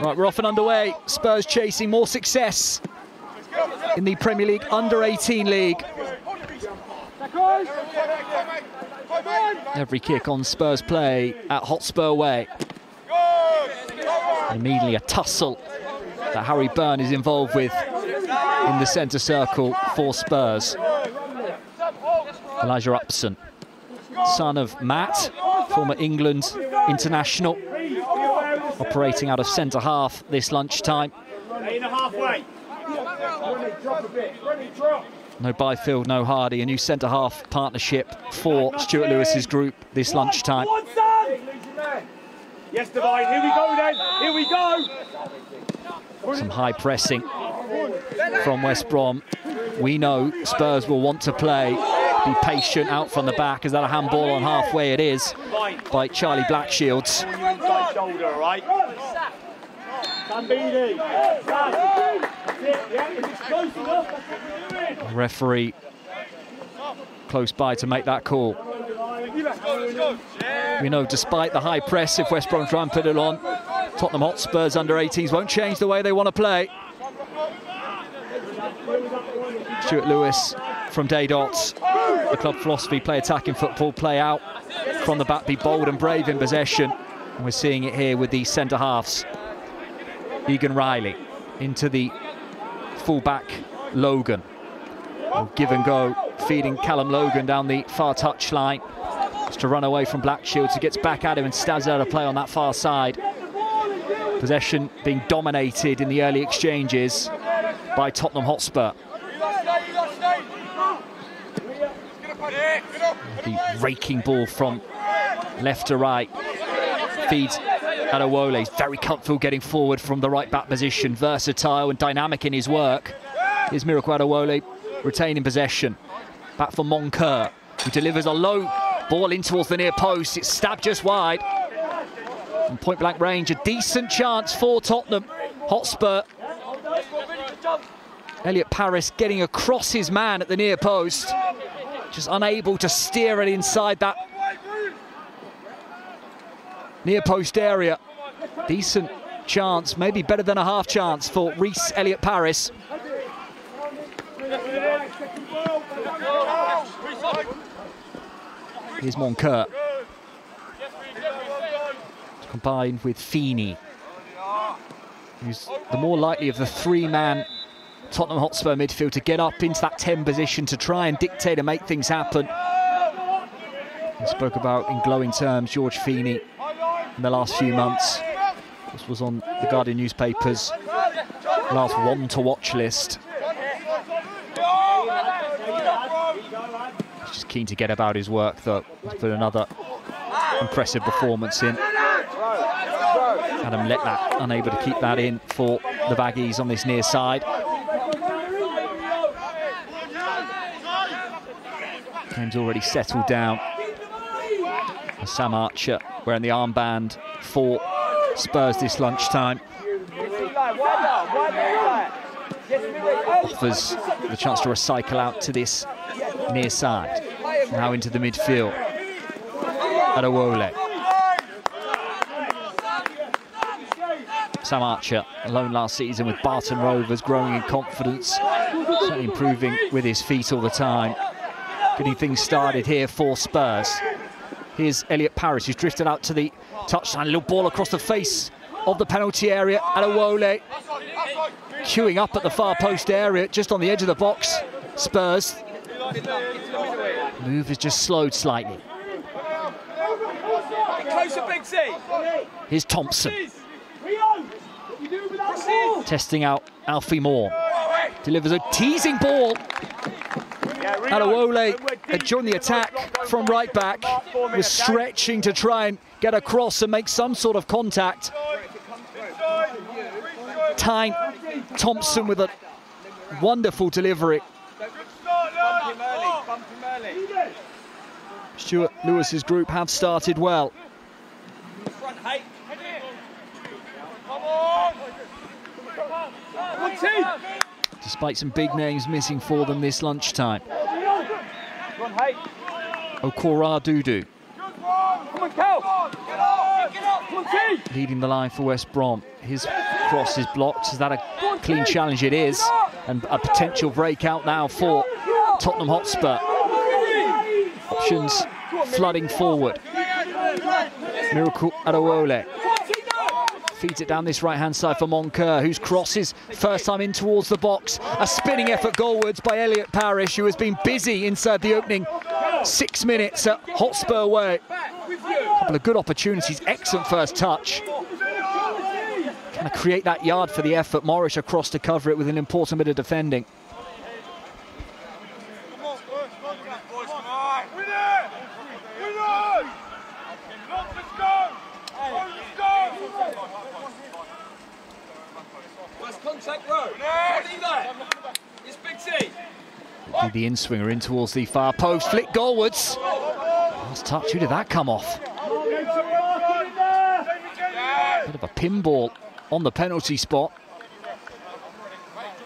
Right, we're off and underway. Spurs chasing more success in the Premier League Under-18 League. Every kick on Spurs play at Hotspur way. And immediately a tussle that Harry Byrne is involved with in the centre circle for Spurs. Elijah Upson, son of Matt, former England international, operating out of centre half this lunchtime. No Byfield, no Hardy, a new centre half partnership for Stuart Lewis's group this lunchtime. Yes, Divine, here we go then, here we go! Some high pressing from West Brom. We know Spurs will want to play, be patient out from the back. Is that a handball on halfway? It is, by Charlie Blackshields. Shoulder, right? Referee close by to make that call. We know despite the high press, if West Brom try and put it on, Tottenham Hotspur's under-18s won't change the way they want to play. Stuart Lewis from day dots. The club philosophy, play attacking football, play out from the back, be bold and brave in possession. And we're seeing it here with the centre halves. Egan Riley into the full-back Logan. Give and go, feeding Callum Logan down the far touchline. Just to run away from Blackshields, who gets back at him and stabs out of play on that far side. Possession being dominated in the early exchanges by Tottenham Hotspur. The raking ball from left to right feeds Adewole. He's very comfortable getting forward from the right back position, versatile and dynamic in his work. Here's Miracle Adewole retaining possession. Back for Moncur, who delivers a low ball in towards the near post. It's stabbed just wide. From point blank range, a decent chance for Tottenham Hotspur. Elliot Paris getting across his man at the near post, just unable to steer it inside that near post area. Decent chance, maybe better than a half chance for Reece Elliot Paris. Here's Moncur, combined with Feeney, who's the more likely of the three-man Tottenham Hotspur midfield to get up into that 10 position to try and dictate and make things happen. We spoke about in glowing terms George Feeney in the last few months. This was on the Guardian newspaper's last one-to-watch list. He's just keen to get about his work, though. He's put another impressive performance in. Adam Letlat unable to keep that in for the Baggies on this near side. Game's already settled down. Sam Archer wearing the armband for Spurs this lunchtime. Offers the chance to recycle out to this near side. Now into the midfield. Adewole. Sam Archer, alone last season with Barton Rovers, growing in confidence, certainly improving with his feet all the time. Getting things started here for Spurs. Here's Elliot Paris, who's drifted out to the touchline. A little ball across the face of the penalty area. Adewole queuing up at the far post area, just on the edge of the box. Spurs. Move is just slowed slightly. Here's Thompson. Testing out Alfie Moore. Delivers a teasing ball. Adewole had joined the attack from right back, was stretching to try and get across and make some sort of contact. Tyne Thompson with a wonderful delivery. Stuart Lewis's group have started well. Despite some big names missing for them this lunchtime. Okora Dudu. Come on, Cal. Get up. Come on, T. Leading the line for West Brom. His cross is blocked. Is that a clean challenge? It is. And a potential breakout now for Tottenham Hotspur. Options flooding forward. Miracle Adewole feeds it down this right-hand side for Moncur, whose crosses first time in towards the box. A spinning effort goalwards by Elliot Parish, who has been busy inside the opening 6 minutes at Hotspur way. A couple of good opportunities, excellent first touch. Trying to create that yard for the effort. Morris across to cover it with an important bit of defending. The in-swinger in towards the far post, flick goalwards. Last touch, who did that come off? Bit of a pinball on the penalty spot.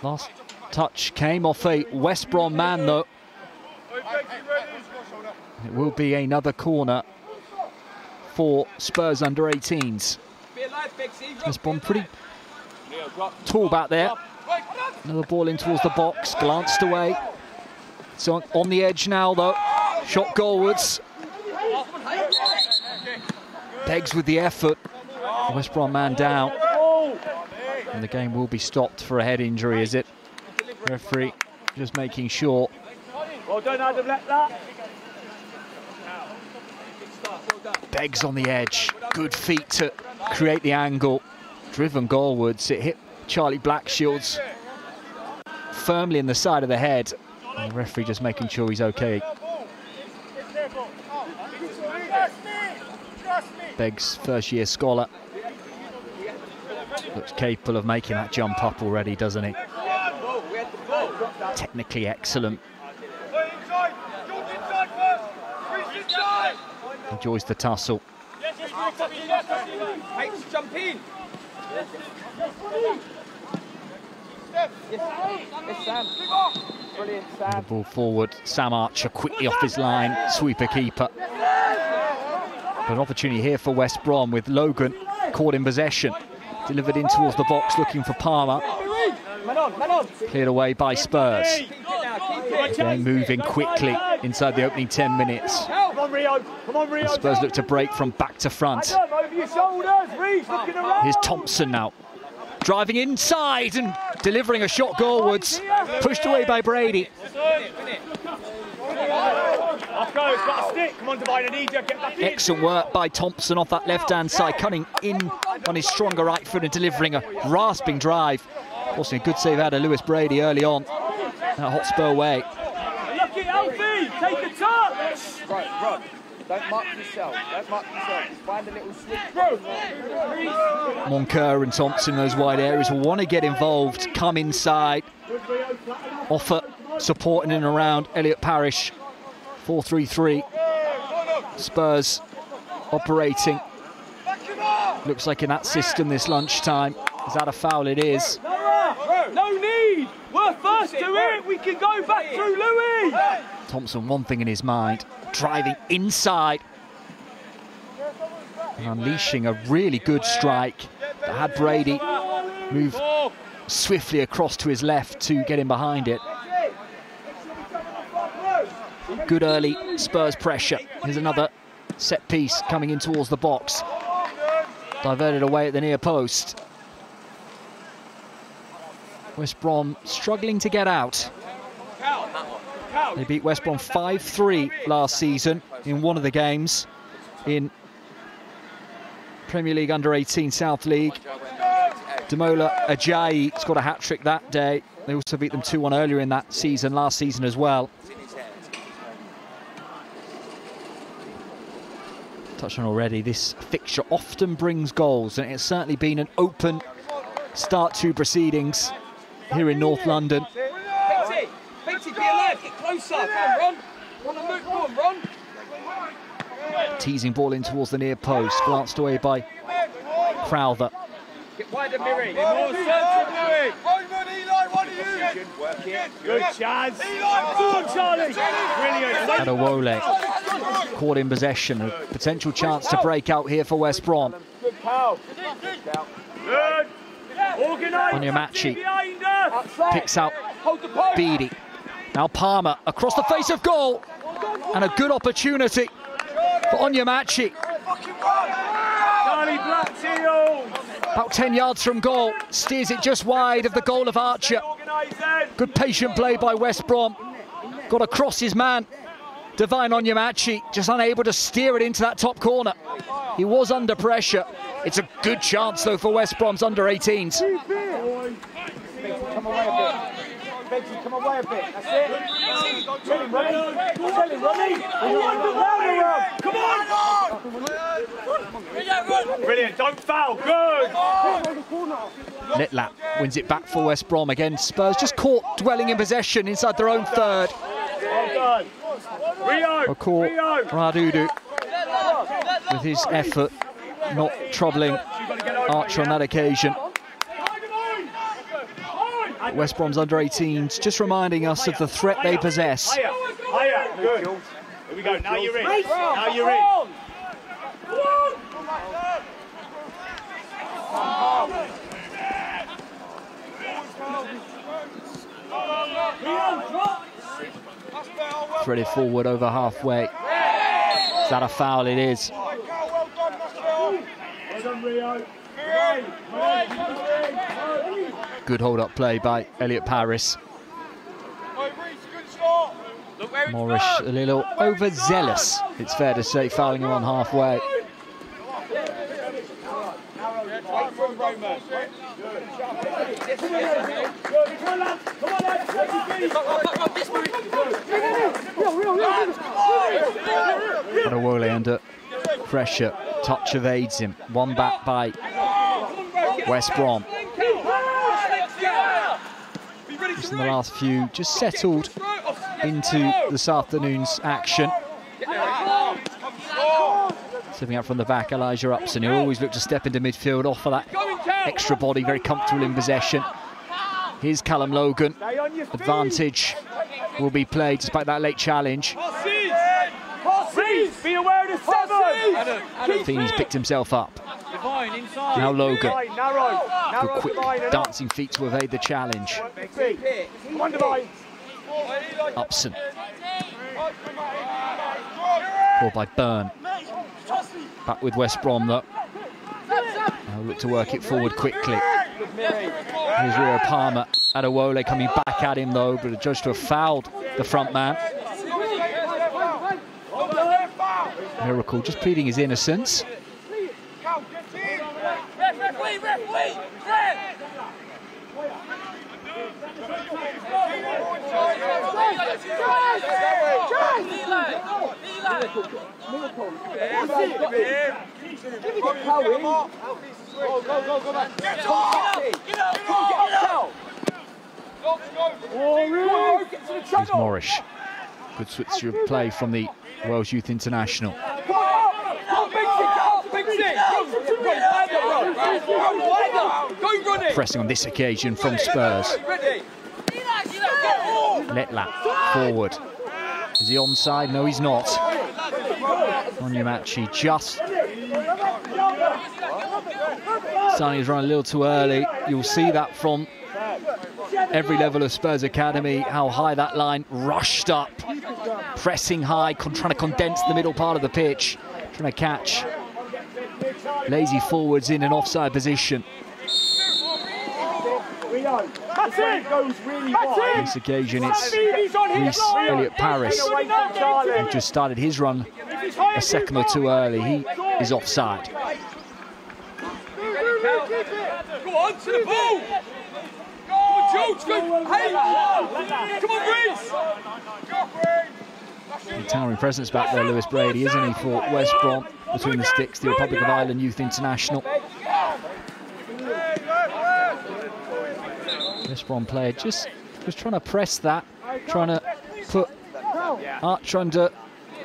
Last touch came off a West Brom man though. It will be another corner for Spurs under 18s. West Brom pretty tall back there. Another ball in towards the box, glanced away. So on the edge now though, shot goalwards. Beggs with the effort. West Brom man down. And the game will be stopped for a head injury, is it? Referee just making sure. Well done, Adam, let that. Beggs on the edge. Good feet to create the angle. Driven goalwards. It hit Charlie Blackshield's firmly in the side of the head. And the referee just making sure he's okay. Beggs, first-year scholar. Looks capable of making that jump up already, doesn't he? Technically excellent. Enjoys the tussle. Jump in. Yes, Sam. Brilliant, Sam. The ball forward. Sam Archer quickly off his line. Sweeper keeper. But an opportunity here for West Brom with Logan caught in possession. Delivered in towards the box looking for Palmer. Cleared away by Spurs. Game moving quickly inside the opening 10 minutes. And Spurs look to break from back to front. Here's Thompson now. Driving inside and delivering a shot goalwards. Pushed away by Brady. Excellent work by Thompson off that left-hand side, cutting in on his stronger right foot and delivering a rasping drive. Also a good save out of Lewis Brady early on at Hotspur way. Look it, Alfie! Take a touch! Right. Don't mark yourself. Just find a little slip. Moncur and Thompson in those wide areas will want to get involved, come inside, offer support in and around Elliot Parish. 4-3-3. Spurs operating. Looks like in that system this lunchtime. Is that a foul? It is. No need! We're first to it! We can go back through Louis! Thompson, one thing in his mind, driving inside. And unleashing a really good strike that had Brady move swiftly across to his left to get him behind it. Good early Spurs pressure. Here's another set piece coming in towards the box. Diverted away at the near post. West Brom struggling to get out. They beat West Brom 5-3 last season in one of the games in Premier League Under-18 South League. Demola Ajayi scored a hat-trick that day. They also beat them 2-1 earlier in that season, last season as well. Touched on already, this fixture often brings goals, and it's certainly been an open start to proceedings here in North London. Be alert, get closer. Ron. Ron. Teasing ball in towards the near post, glanced away by Crowther. Get wider, Miri. More central, Miri. Eli, what are you? Work it. Good chance. Go on, Charlie. Brilliant. Adewole. caught in possession. A potential chance to break out here for West Brom. Onyemachi picks out Beattie. Now Palmer across the face of goal. And a good opportunity for Onyemachi. About 10 yards from goal. Steers it just wide of the goal of Archer. Good patient play by West Brom. Got across his man. Divine Onyemachi just unable to steer it into that top corner. He was under pressure. It's a good chance though for West Brom's under-18s. Come away a bit. Benji, come away a bit. That's it. Tell him, Ronnie. Tell him, Ronnie. Come on. Brilliant. Don't foul. Good. Litlap wins it back for West Brom again. Spurs just caught dwelling in possession inside their own third. Well done. Rio. Caught Radudu with his effort, not troubling Archer on that occasion. West Brom's under-18s just reminding us of the threat they possess. Good. Here we go. Now you're in. Now you're in. Threaded forward over halfway. Is that a foul? It is. Good hold-up play by Elliot Paris. Morris a little overzealous, it's fair to say, fouling him on halfway. Adewole under pressure. Touch evades him. One back by West Brom. Just in the last few, just settled into this afternoon's action. Stepping out from the back, Elijah Upson, who always looked to step into midfield, offer that extra body, very comfortable in possession. Here's Callum Logan. Advantage will be played despite that late challenge. Be aware of the seven. Feeney's picked himself up. Now Logan. Good quick dancing feet to evade the challenge. Upson. Caught by Byrne. Back with West Brom though. Now look to work it forward quickly. Here's Rio Palmer. Adewole coming back at him though, but adjudged to have fouled the front man. Miracle just pleading his innocence. Here's Morris. Good switch of play from the Wales Youth International. Pressing on this occasion from Spurs. Litlap forward. Is he onside? No, he's not. Onyemachi just starting his run a little too early. You'll see that from every level of Spurs Academy, how high that line rushed up. Pressing high, trying to condense the middle part of the pitch. Trying to catch lazy forwards in an offside position. On this occasion, it's Reece Elliot Paris who just started his run a second or two early. He is offside. Go on to the ball. Go on, George. Hey, come on, Reece. Towering presence back there, Lewis Brady, isn't he, for West Brom, between the sticks, the Republic of Ireland Youth International. West Brom player just was trying to press that, trying to put Archer under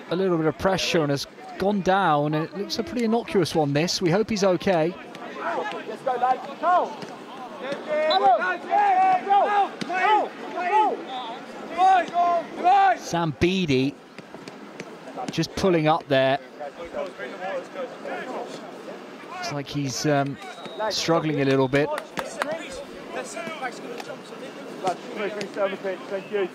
a little bit of pressure, and has gone down, and it looks a pretty innocuous one, this. We hope he's okay. Sam Beattie just pulling up there. Looks like he's struggling a little bit. Thank you.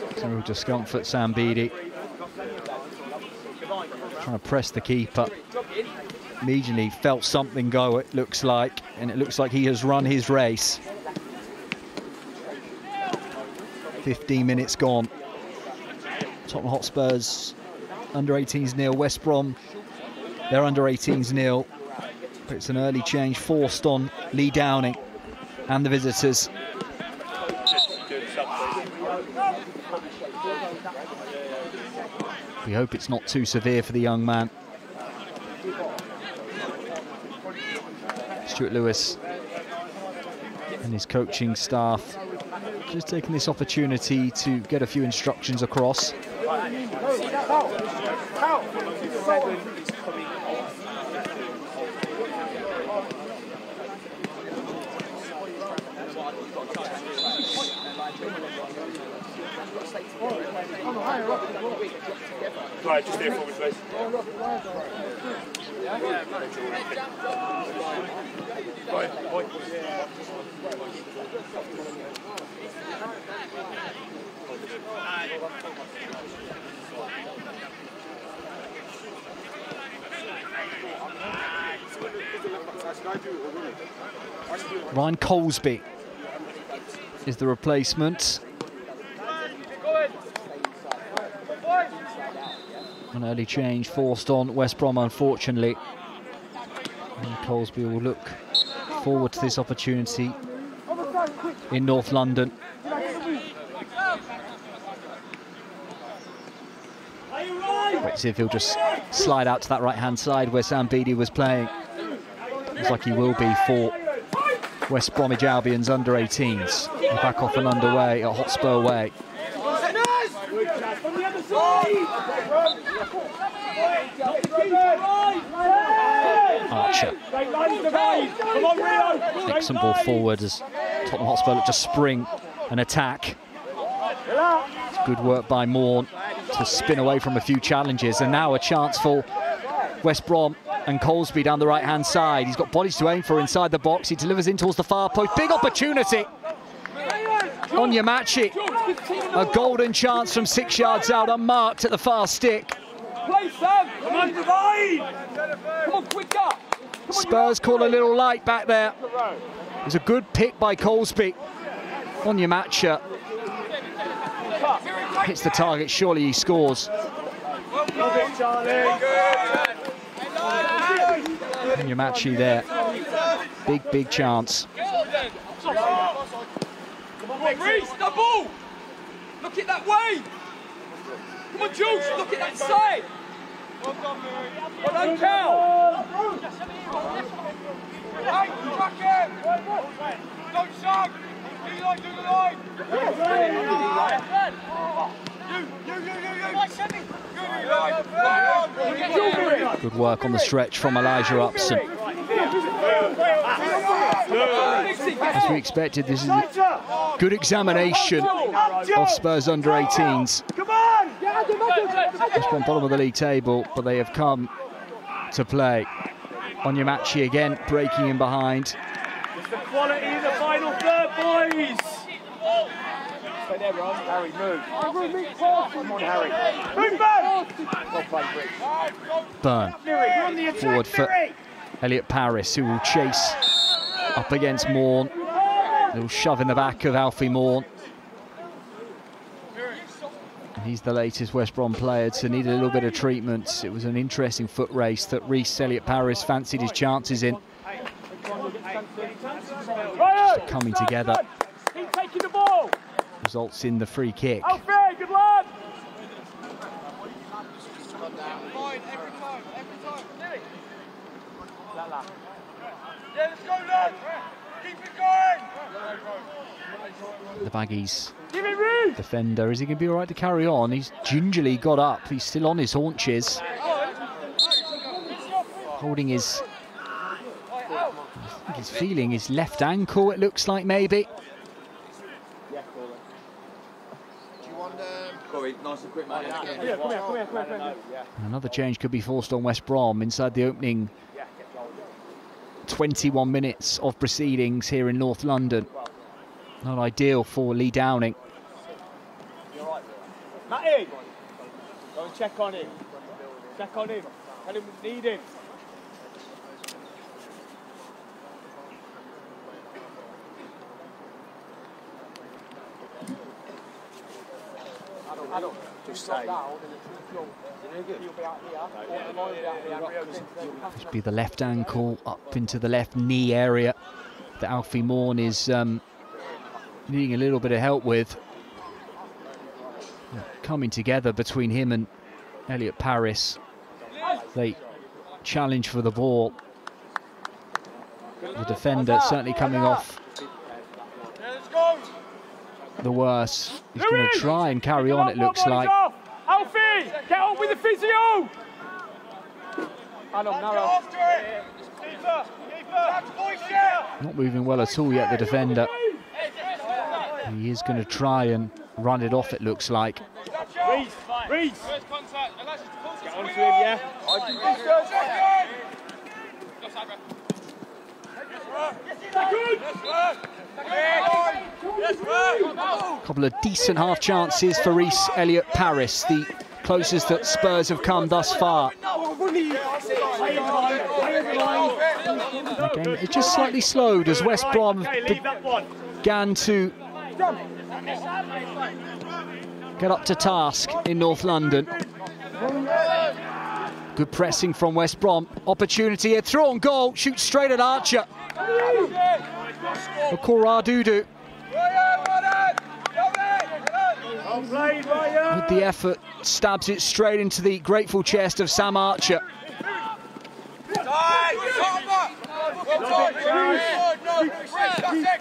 It's a real discomfort, Sam Beattie. Trying to press the keeper. Immediately felt something go, it looks like, and it looks like he has run his race. 15 minutes gone. Tottenham Hotspurs under-18s nil. West Brom, they're under-18s nil. But it's an early change forced on Lee Downing and the visitors. We hope it's not too severe for the young man. Stuart Lewis and his coaching staff just taking this opportunity to get a few instructions across. Right, just there for me, please. Ryan Colesby is the replacement. An early change forced on West Brom, unfortunately. And Colesby will look forward to this opportunity in North London. Let's see if he'll just slide out to that right-hand side where Sam Beattie was playing. Looks like he will be for West Bromwich Albion's under-18s. They're back off and underway at Hotspur Way. Archer. Excellent ball forward as Tottenham Hotspur look to spring an attack. It's good work by Morn to spin away from a few challenges, and now a chance for West Brom and Colesby down the right-hand side. He's got bodies to aim for inside the box. He delivers in towards the far post. Big opportunity. Onyemachi, a golden chance from 6 yards out, unmarked at the far stick. Play, Sam! Come on, divide! Come on, quicker! Spurs call a little light back there. It was a good pick by Colesby. Onyemachi hits the target, surely he scores. Onyemachi there. Big chance. Come on, Reece, the ball! Look at that way! Come on, Jules, look at that side! Well done, Cal! Hey, track it! Don't shove! Do the line, do the line! You! Good work on the stretch from Elijah Upson. As we expected, this is a good examination of Spurs under-18s. Just on bottom of the league table, but they have come to play. Onyemachi again breaking in behind. It's the quality in the final third, boys! Stay there, Brom. Harry, move. Come on, Harry. Move back! Well played, Rich. Burn. Forward for Elliot Paris, who will chase up against Morn. A little shove in the back of Alfie Morn. And he's the latest West Brom player to need a little bit of treatment. It was an interesting foot race that Reece Elliot Paris fancied his chances in. Just coming together. Keep taking the ball. Results in the free kick. Alfie, good lad. Yeah, let's go, lad. Keep it going. The Baggies defender, is he going to be all right to carry on? He's gingerly got up. He's still on his haunches, holding his I think he's feeling his left ankle, it looks like, maybe. Another change could be forced on West Brom inside the opening 21 minutes of proceedings here in North London. Not ideal for Lee Downing. Matty, go and check on him. Check on him. Tell him we need him. Just say. Should be the left ankle up into the left knee area that Alfie Morn is needing a little bit of help with. Coming together between him and Elliot Paris. They challenge for the ball. The defender certainly coming off the worst. He's going to try and carry on, it looks like. Alfie, get on with the physio! Not moving well at all yet, the defender. He is going to try and run it off, it looks like. Reese! Get onto him, yeah? A couple of decent half chances for Reece Elliott Paris, the closest that Spurs have come thus far. Again, it just slightly slowed as West Brom began to get up to task in North London. Good pressing from West Brom. Opportunity here, throw on goal, shoots straight at Archer. Okora-Dudu. With the effort, stabs it straight into the grateful chest of Sam Archer.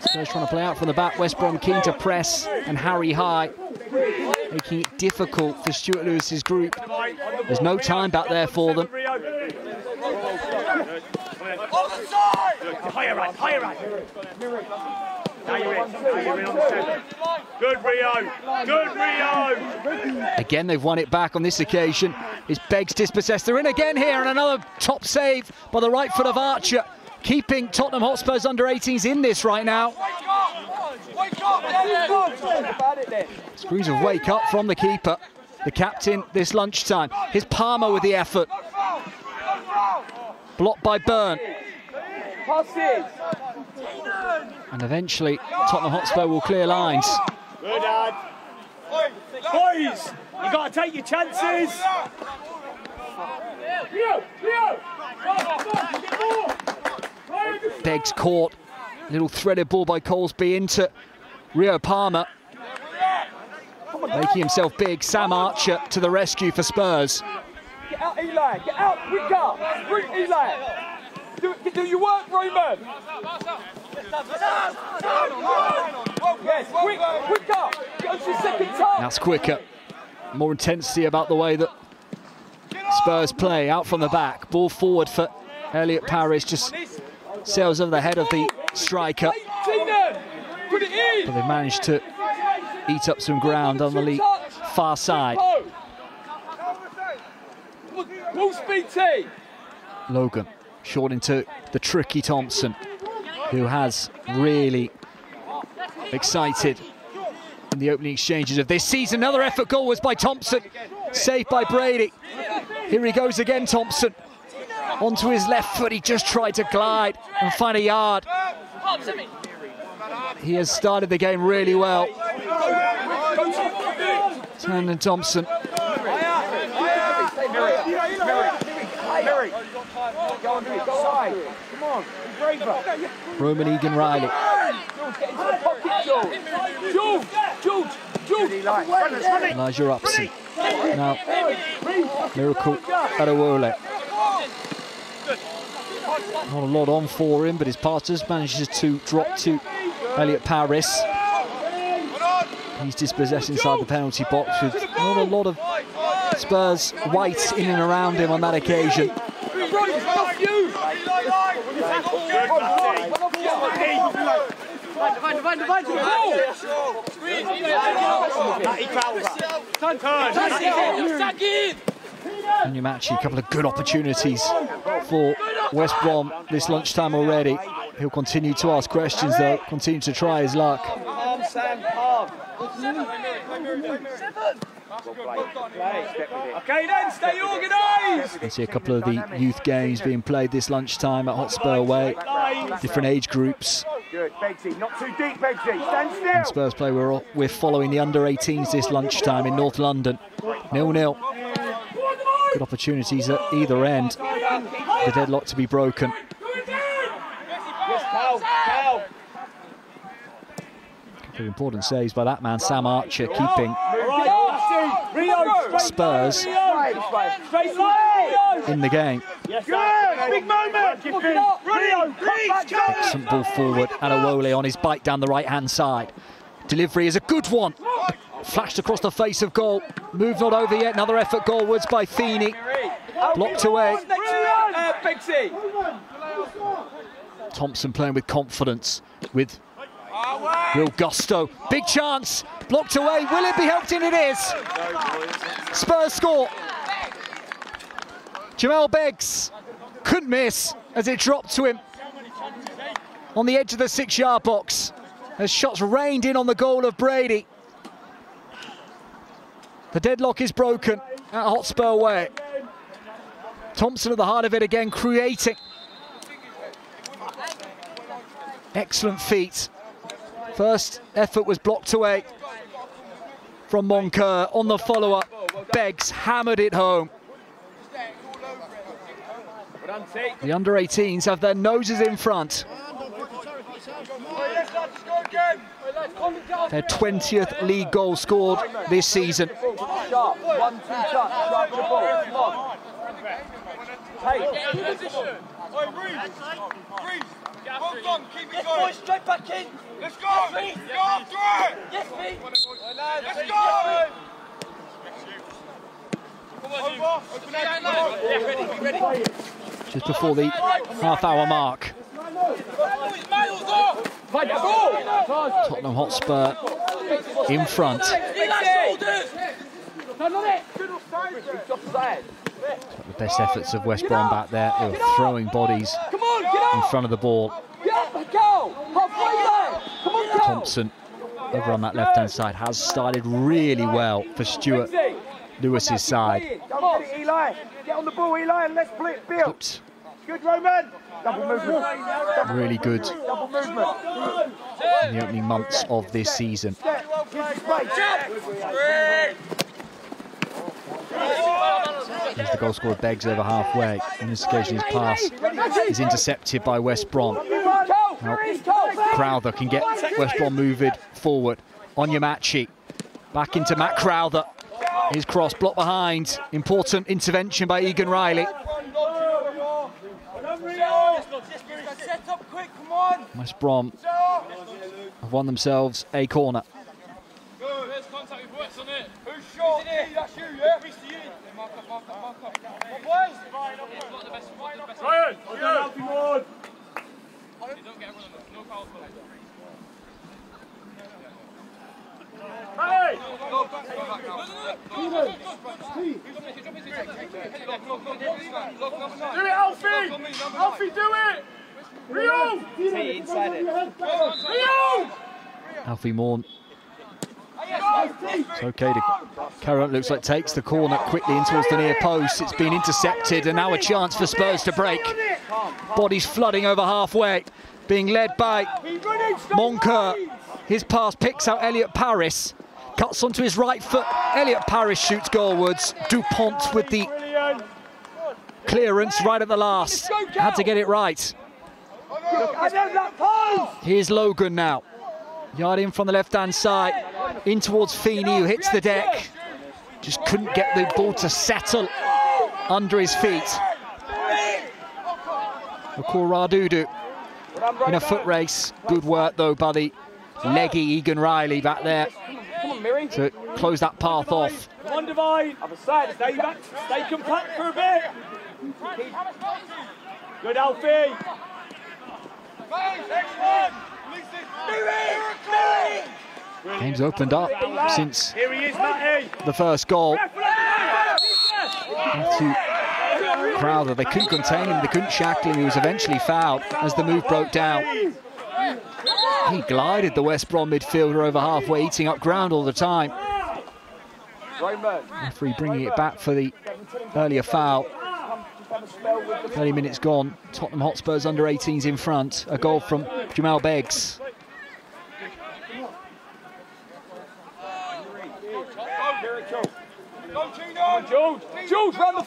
Spurs trying to play out from the back. West Brom keen to press and harry high, making it difficult for Stuart Lewis's group. There's no time back there for them. Good Rio! Good Rio! Again, they've won it back on this occasion. It's Beggs dispossessed. They're in again here, and another top save by the right foot of Archer, keeping Tottenham Hotspur's under-18s in this right now. Screams of wake up from the keeper, the captain this lunchtime. Here's Palmer with the effort. Blocked by Byrne. And eventually, Tottenham Hotspur will clear lines. Good, Ad. Boys, you got to take your chances. Beggs caught. Little threaded ball by Colesby into Rio Palmer. Making himself big. Sam Archer to the rescue for Spurs. Get out, Eli. Get out quicker. Bring Eli. Do your work, Roman. Yes, quicker. Go to second time. That's quicker. More intensity about the way that Spurs play. Out from the back. Ball forward for Elliot Paris. Just sails over the head of the striker. But they've managed to eat up some ground on the far side. Logan short into the tricky Thompson, who has really excited in the opening exchanges of this season. Another effort goal was by Thompson, saved by Brady. Here he goes again, Thompson. Onto his left foot, he just tried to glide and find a yard. He has started the game really well. Tandon Thompson. Roman Egan Riley. Elijah Upson. Now, Miracle Adewole. Not a lot on for him, but his passes manages to drop to Elliot Paris. He's dispossessed inside the penalty box with not a lot of Spurs white in and around him on that occasion. And you match a couple of good opportunities for West Brom this lunchtime already. He'll continue to ask questions though, continue to try his luck. Okay then, stay organised! You can see a couple of the youth games being played this lunchtime at Hotspur away. Different age groups. Good, Begsy, not too deep, Begsy, stand still! And Spurs play, we're following the under-18s this lunchtime in North London. 0-0. Good opportunities at either end. The deadlock to be broken. Couple of important saves by that man, Sam Archer, keeping Spurs in the game. Big moment! Excellent ball forward, Adewole on his bite down the right-hand side. Delivery is a good one. Flashed across the face of goal. Move not over yet. Another effort goalwards by Feeney. Blocked away. Thompson playing with confidence, with real gusto. Big chance. Blocked away. Will it be helped in? It is. Spurs score. Jamal Beggs couldn't miss as it dropped to him on the edge of the 6-yard box. As shots rained in on the goal of Brady. The deadlock is broken at Hotspur way. Thompson at the heart of it again, creating. Excellent feat. First effort was blocked away from Moncur. On the follow-up, Beggs hammered it home. The under-18s have their noses in front. Their 20th league goal scored this season. 1-2 touch, drive the ball, come on. Well done, keep it going. Straight back in. Let's go. Go after it. Yes, Pete. Let's go. Just before the half-hour mark. Tottenham Hotspur in front. The best efforts of West Brom back there. They were throwing bodies in front of the ball. Thompson over on that left-hand side has started really well for Stuart Lewis's side. Eli, get on the ball, Eli, and let's play it, Bill. Good, Roman. Double movement. Really good Double movement. in the opening months of this season. There's the goal scorer Beggs over halfway. On this occasion, his pass is intercepted by West Brom. Now, Crowther can get West Brom moving forward. Onyemachi back into Matt Crowther. His cross blocked behind. Important intervention by Egan Riley. West Brom have won themselves a corner. Hey! Do it, Alfie! Alfie, do it! Rio! Inside it. Rio! Alfie Morn. It's okay to carry on. Looks like takes the corner quickly in towards the near post. It's been intercepted, and now a chance for Spurs to break. Bodies flooding over halfway, being led by Moncur. His pass picks out Elliot Paris, cuts onto his right foot. Elliot Paris shoots goalwards. Dupont with the clearance right at the last. Had to get it right. Here's Logan now. Yard in from the left-hand side, in towards Feeney, who hits the deck. Just couldn't get the ball to settle under his feet. Radudu in a foot race. Good work, though, by the leggy Egan Riley back there to close that path off. One divide. Other side, stay back, stay compact for a bit. Good, Alfie. Next one. Game's opened up since the first goal. To Crowther, they couldn't contain him, they couldn't shackle him. He was eventually fouled as the move broke down. He glided the West Brom midfielder over halfway, eating up ground all the time. Referee bringing it back for the earlier foul. 30 minutes gone. Tottenham Hotspur's under-18s in front. A goal from Jamal Beggs.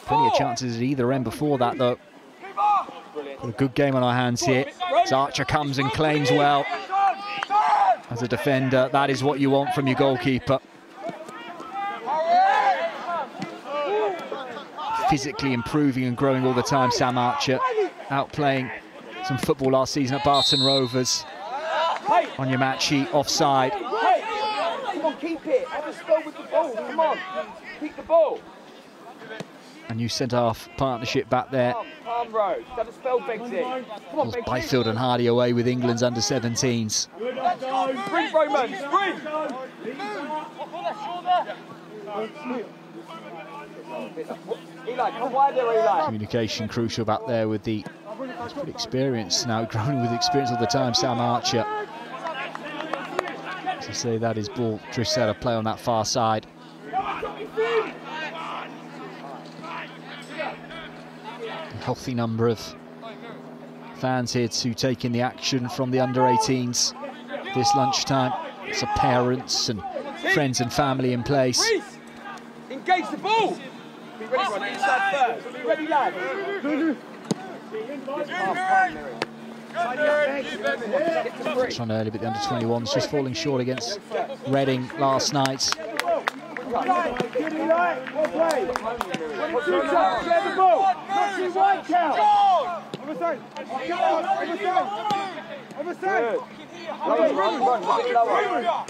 Plenty of chances at either end before that, though. Got a good game on our hands here. As Archer comes and claims well. As a defender, that is what you want from your goalkeeper. Physically improving and growing all the time, Sam Archer. Outplaying some football last season at Barton Rovers. On your match sheet, offside. Come on, keep it. Have a spell with the ball. Come on, keep the ball. A new centre-half partnership back there. Have a spell, Beggsy. Pulls Byfield and Hardy away with England's under-17s. Spring, Roman, spring! Eli, come wider, Eli. Communication crucial back there with the... He's pretty experienced now, growing with experience all the time, Sam Archer. To say that his ball drifts out of play on that far side. A healthy number of fans here to take in the action from the under-18s this lunchtime. Lots of parents and friends and family in place. Engage the ball! Be ready, Ron. Inside first. Be ready, lad. Touched on earlier, but the under-21s just falling short against Reading last night.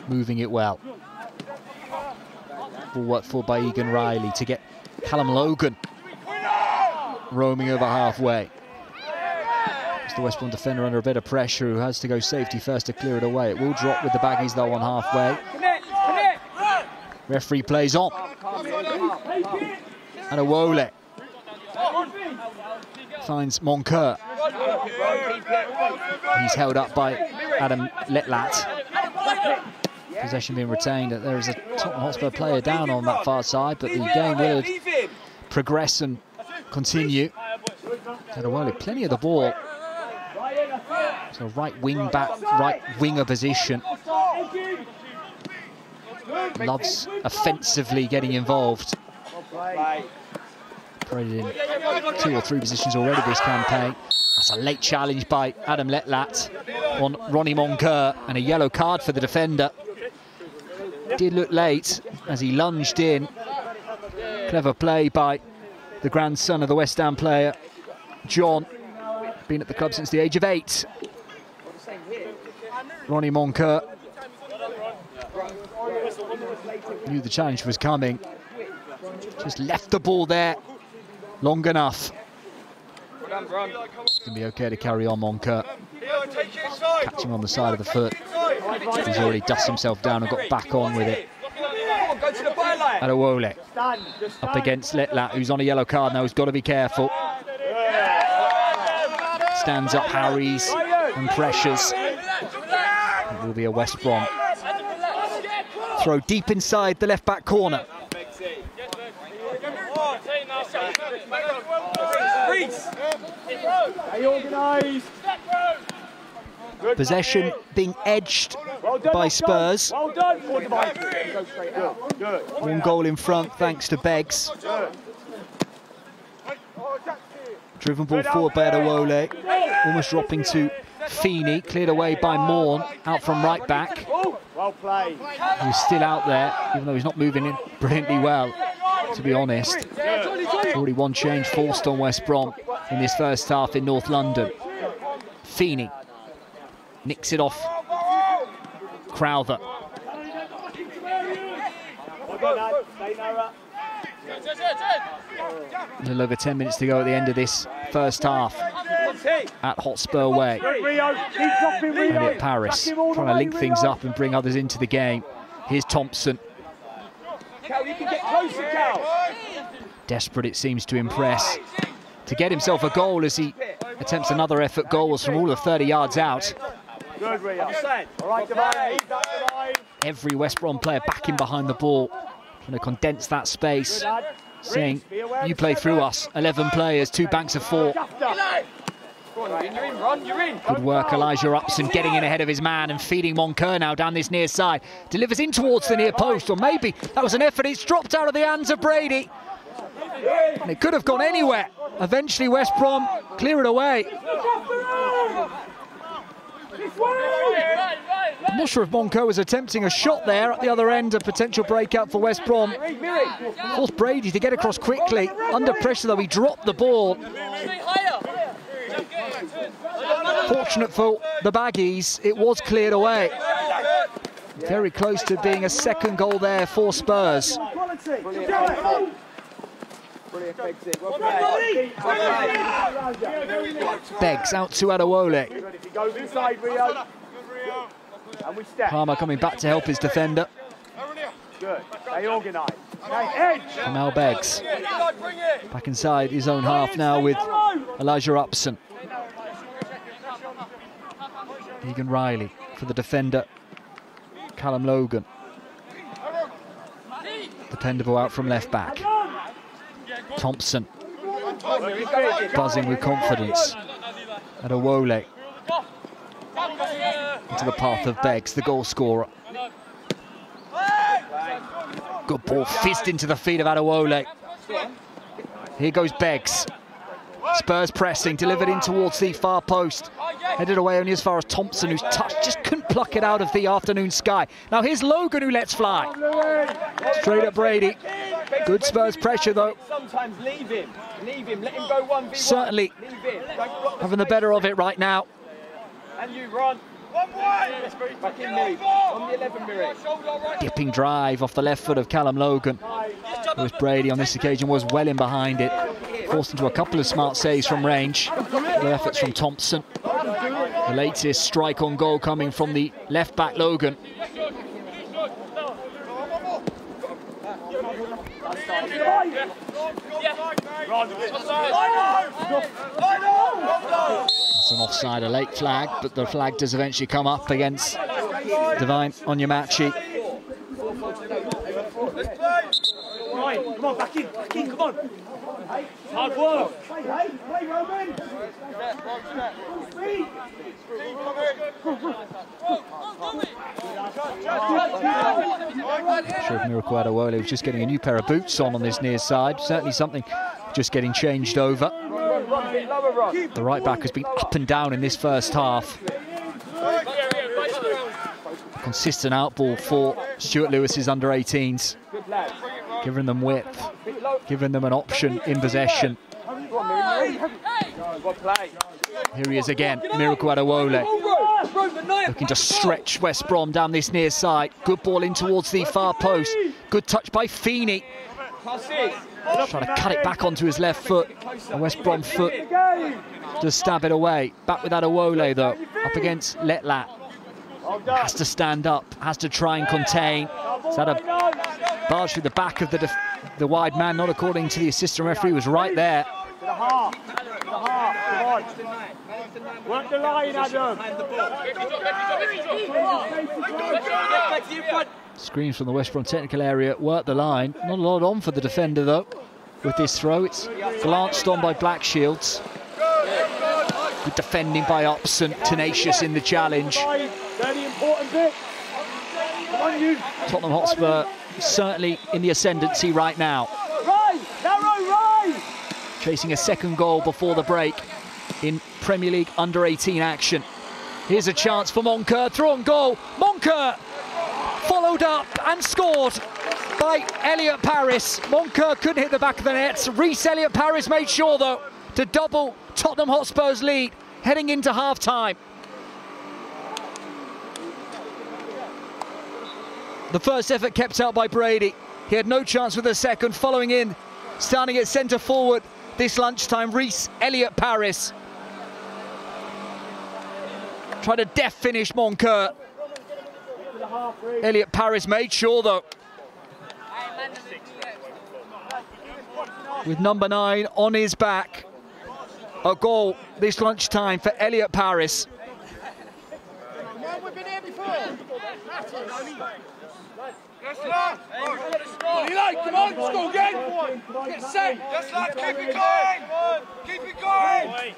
Moving it well. Ball worked for by Egan Riley to get Callum Logan roaming over halfway. It's the West Brom defender under a bit of pressure, who has to go safety first to clear it away. It will drop with the baggies though on halfway. Referee plays on. And Awole finds Moncur. He's held up by Adam Letlat. Possession being retained. There is a Tottenham Hotspur player down on that far side, but the game will progress and continue. Adewale, plenty of the ball. So right wing back, right winger position. Loves offensively getting involved. Paraded in 2 or 3 positions already this campaign. That's a late challenge by Adam Letlat on Ronnie Moncur, and a yellow card for the defender. Did look late as he lunged in. Clever play by the grandson of the West Ham player, John. Been at the club since the age of 8. Ronnie Moncur knew the challenge was coming. Just left the ball there long enough. It's going to be okay to carry on, Moncur. Catching on the side of the foot. He's already dusted himself down and got back on with it. Adewale up against Letlat, who's on a yellow card now, who's got to be careful. Stands up, harries and pressures. It will be a West Brom throw deep inside the left back corner. Possession being edged by Spurs. One goal in front thanks to Beggs. Driven ball forward by Adewale, almost dropping to Feeney, cleared away by Morn, out from right back. He's still out there, even though he's not moving in brilliantly well, to be honest. Already one change forced on West Brom in this first half in North London. Feeney nicks it off Crowther. A little over 10 minutes to go at the end of this first half. at Hotspur way. Elliot Paris trying to link things up and bring others into the game. Here's Thompson. Cal, you can get closer, Cal. Desperate, it seems, to impress. To get himself a goal as he attempts another effort goals from all of 30 yards out. Good, Rio. All right, Divine. Every West Brom player back in behind the ball, trying to condense that space, saying, you play through us. 11 players, 2 banks of 4. Good work, Elijah Upson getting in ahead of his man and feeding Moncur now down this near side. Delivers in towards the near post, or maybe that was an effort. It's dropped out of the hands of Brady. And it could have gone anywhere. Eventually West Brom clear it away. I'm not sure if Moncur was attempting a shot there at the other end, a potential breakout for West Brom. Forced Brady to get across quickly. Under pressure though, he dropped the ball. Fortunate for the Baggies, it was cleared away. Very close to being a second goal there for Spurs. Beggs out to Adewole. Palmer coming back to help his defender. Kamal Beggs back inside his own half now with Elijah Upson. Egan Riley for the defender, Callum Logan. Dependable out from left back. Thompson buzzing with confidence. Adewole into the path of Beggs, the goal scorer. Good ball fizzed into the feet of Adewole. Here goes Beggs. Spurs pressing, delivered in towards the far post. Headed away only as far as Thompson, who's touched, just couldn't pluck it out of the afternoon sky. Now here's Logan, who lets fly. Straight at Brady. Good Spurs pressure though. Sometimes leave him, let him go 1v1. Certainly having the better of it right now. And you run. Back in move, on the 11 minute. Dipping drive off the left foot of Callum Logan. Lewis Brady on this occasion was well in behind it. Forced into a couple of smart saves from range. Good efforts from Thompson. The latest strike on goal coming from the left back Logan. It's an offside, a late flag, but the flag does eventually come up against Divine Onyemachi. Come on, back in, come on. Hard work. Play, Roman. Not sure if Miracle Adewole was just getting a new pair of boots on this near side. Certainly something just getting changed over. The right back has been up and down in this first half. Consistent outball for Stuart Lewis's under-18s. Giving them width, giving them an option in possession. Here he is again, Miracle Adewole. Looking to stretch West Brom down this near side. Good ball in towards the far post. Good touch by Feeney. Trying to cut it back onto his left foot. And West Brom foot does stab it away. Back with Adewole though, up against Letlat. Has to stand up, has to try and contain. He's had a barge through the back of the wide man, not according to the assistant referee, was right there. Work the line, Adam. Screams from the West Brom technical area, work the line. Not a lot on for the defender though with this throw. It's glanced on by Black Shields. Good defending by Upson, tenacious in the challenge. Very important bit. Come on, you. Tottenham Hotspur certainly in the ascendancy right now. Right. Chasing a second goal before the break in Premier League under-18 action. Here's a chance for Moncur, through on goal. Moncur followed up and scored by Elliot Paris. Moncur couldn't hit the back of the net. Reece Elliot Paris made sure though to double Tottenham Hotspur's lead heading into half-time. The first effort kept out by Brady. He had no chance with the second. Following in, starting at centre forward this lunchtime, Reece Elliot Paris. Tried a death finish, Moncur. Elliot Paris made sure, though. With number 9 on his back. A goal this lunchtime for Elliot Paris. We've been here before. Yes, lad. Come on, let's go again. Get set. Yes, lad, keep it going. Keep it going.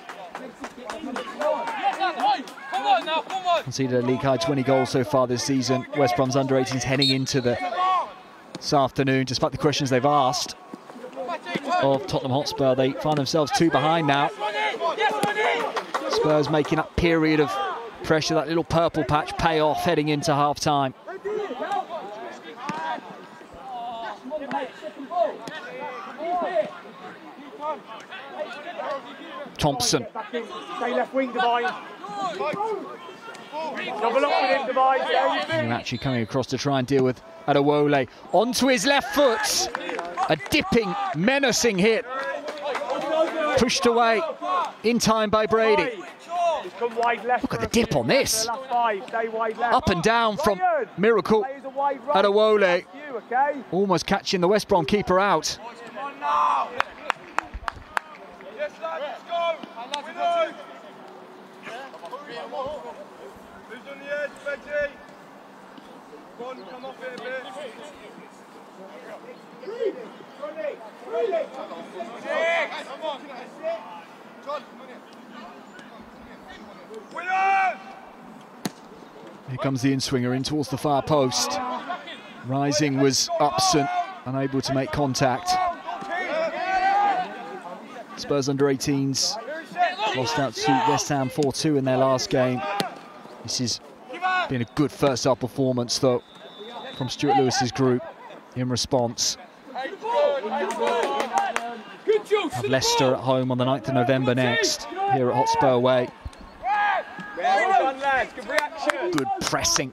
Come on now, come on. Conceded a league-high 20 goals so far this season. West Brom's under-18s heading into this afternoon, despite the questions they've asked of Tottenham Hotspur. They find themselves 2 behind now. Spurs making that period of pressure, that little purple patch, pay off heading into half-time. Thompson. Stay left wing, Divine. Double up with him, Divine. Actually coming across to try and deal with Adewole. Onto his left foot. A dipping, menacing hit. Pushed away in time by Brady. Look at the dip on this. Up and down from Miracle Adewole. Almost catching the West Brom keeper out. Yes, lad, let's go. Who's on the edge, Reggie? Go on, come off it a bit. Come on. John, come on in. Winners! Here comes the in-swinger in towards the far post. Rising was absent, unable to make contact. Spurs under-18s lost out to West Ham 4-2 in their last game. This has been a good first-half performance, though, from Stuart Lewis's group in response. Have Leicester at home on the 9th of November next, here at Hotspur away. Good pressing.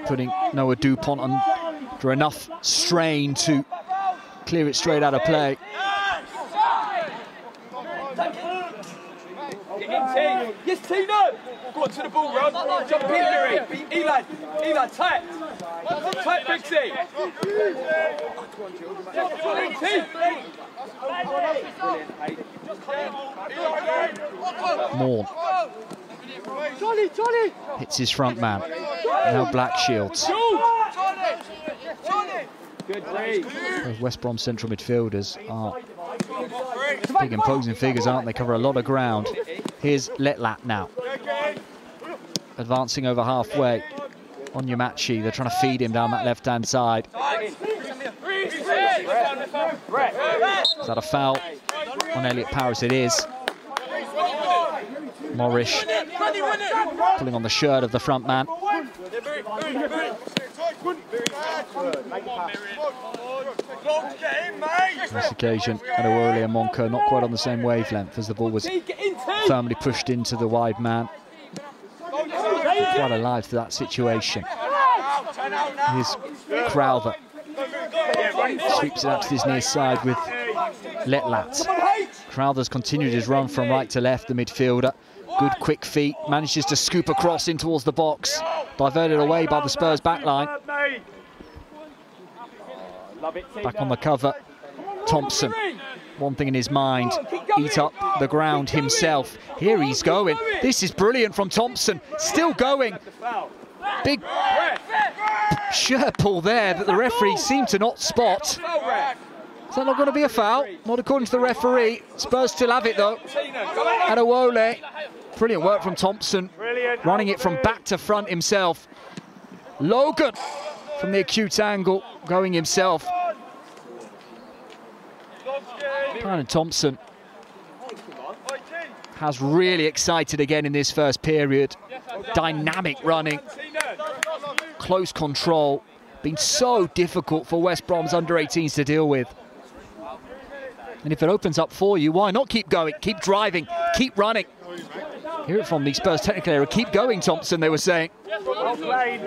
Putting Noah Dupont under enough strain to clear it straight out of play. Yes, Tino! Go on to the ball, Rod. Jump in, Miri. Elad, tight. Tight, Bixie. Morn. Hits his front man. Now Black shields. Those West Brom central midfielders are big imposing figures, aren't they? Cover a lot of ground. Here's Letlat now. Advancing over halfway on Yumachi. They're trying to feed him down that left-hand side. Is that a foul on Elliot Paris? It is. Morris pulling on the shirt of the front man. On this occasion, Adewole and Moncur not quite on the same wavelength as the ball was firmly pushed into the wide man. Quite alive to that situation. Here's Crowther. Sweeps it up to his near side with Letlat. Crowther's continued his run from right to left, the midfielder. Good quick feet, manages to scoop across in towards the box. Diverted away by the Spurs backline. Back on the cover, Thompson. One thing in his mind, eat up the ground himself. Here he's going. This is brilliant from Thompson. Still going. Big shirt pull there that the referee seemed to not spot. Is that not going to be a foul? Not according to the referee. Spurs still have it though. Adewole. Brilliant work from Thompson. Running it from back to front himself. Logan from the acute angle, going himself. And Thompson has really excited again in this first period. Dynamic running, close control, been so difficult for West Brom's under-18s to deal with. And if it opens up for you, why not keep going, keep driving, keep running? Hear it from the Spurs technical area. Keep going, Thompson, they were saying. Well played,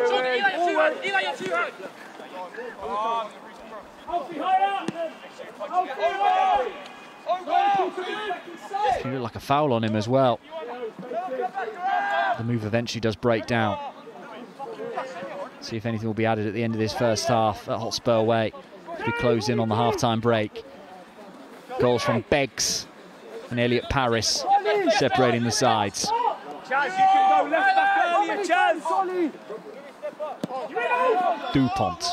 He looked like a foul on him as well. The move eventually does break down. See if anything will be added at the end of this first half at Hotspur way as we close in on the half-time break. Goals from Beggs and Elliot Paris separating the sides. Chaz, you can go left back earlier, Chaz. Dupont.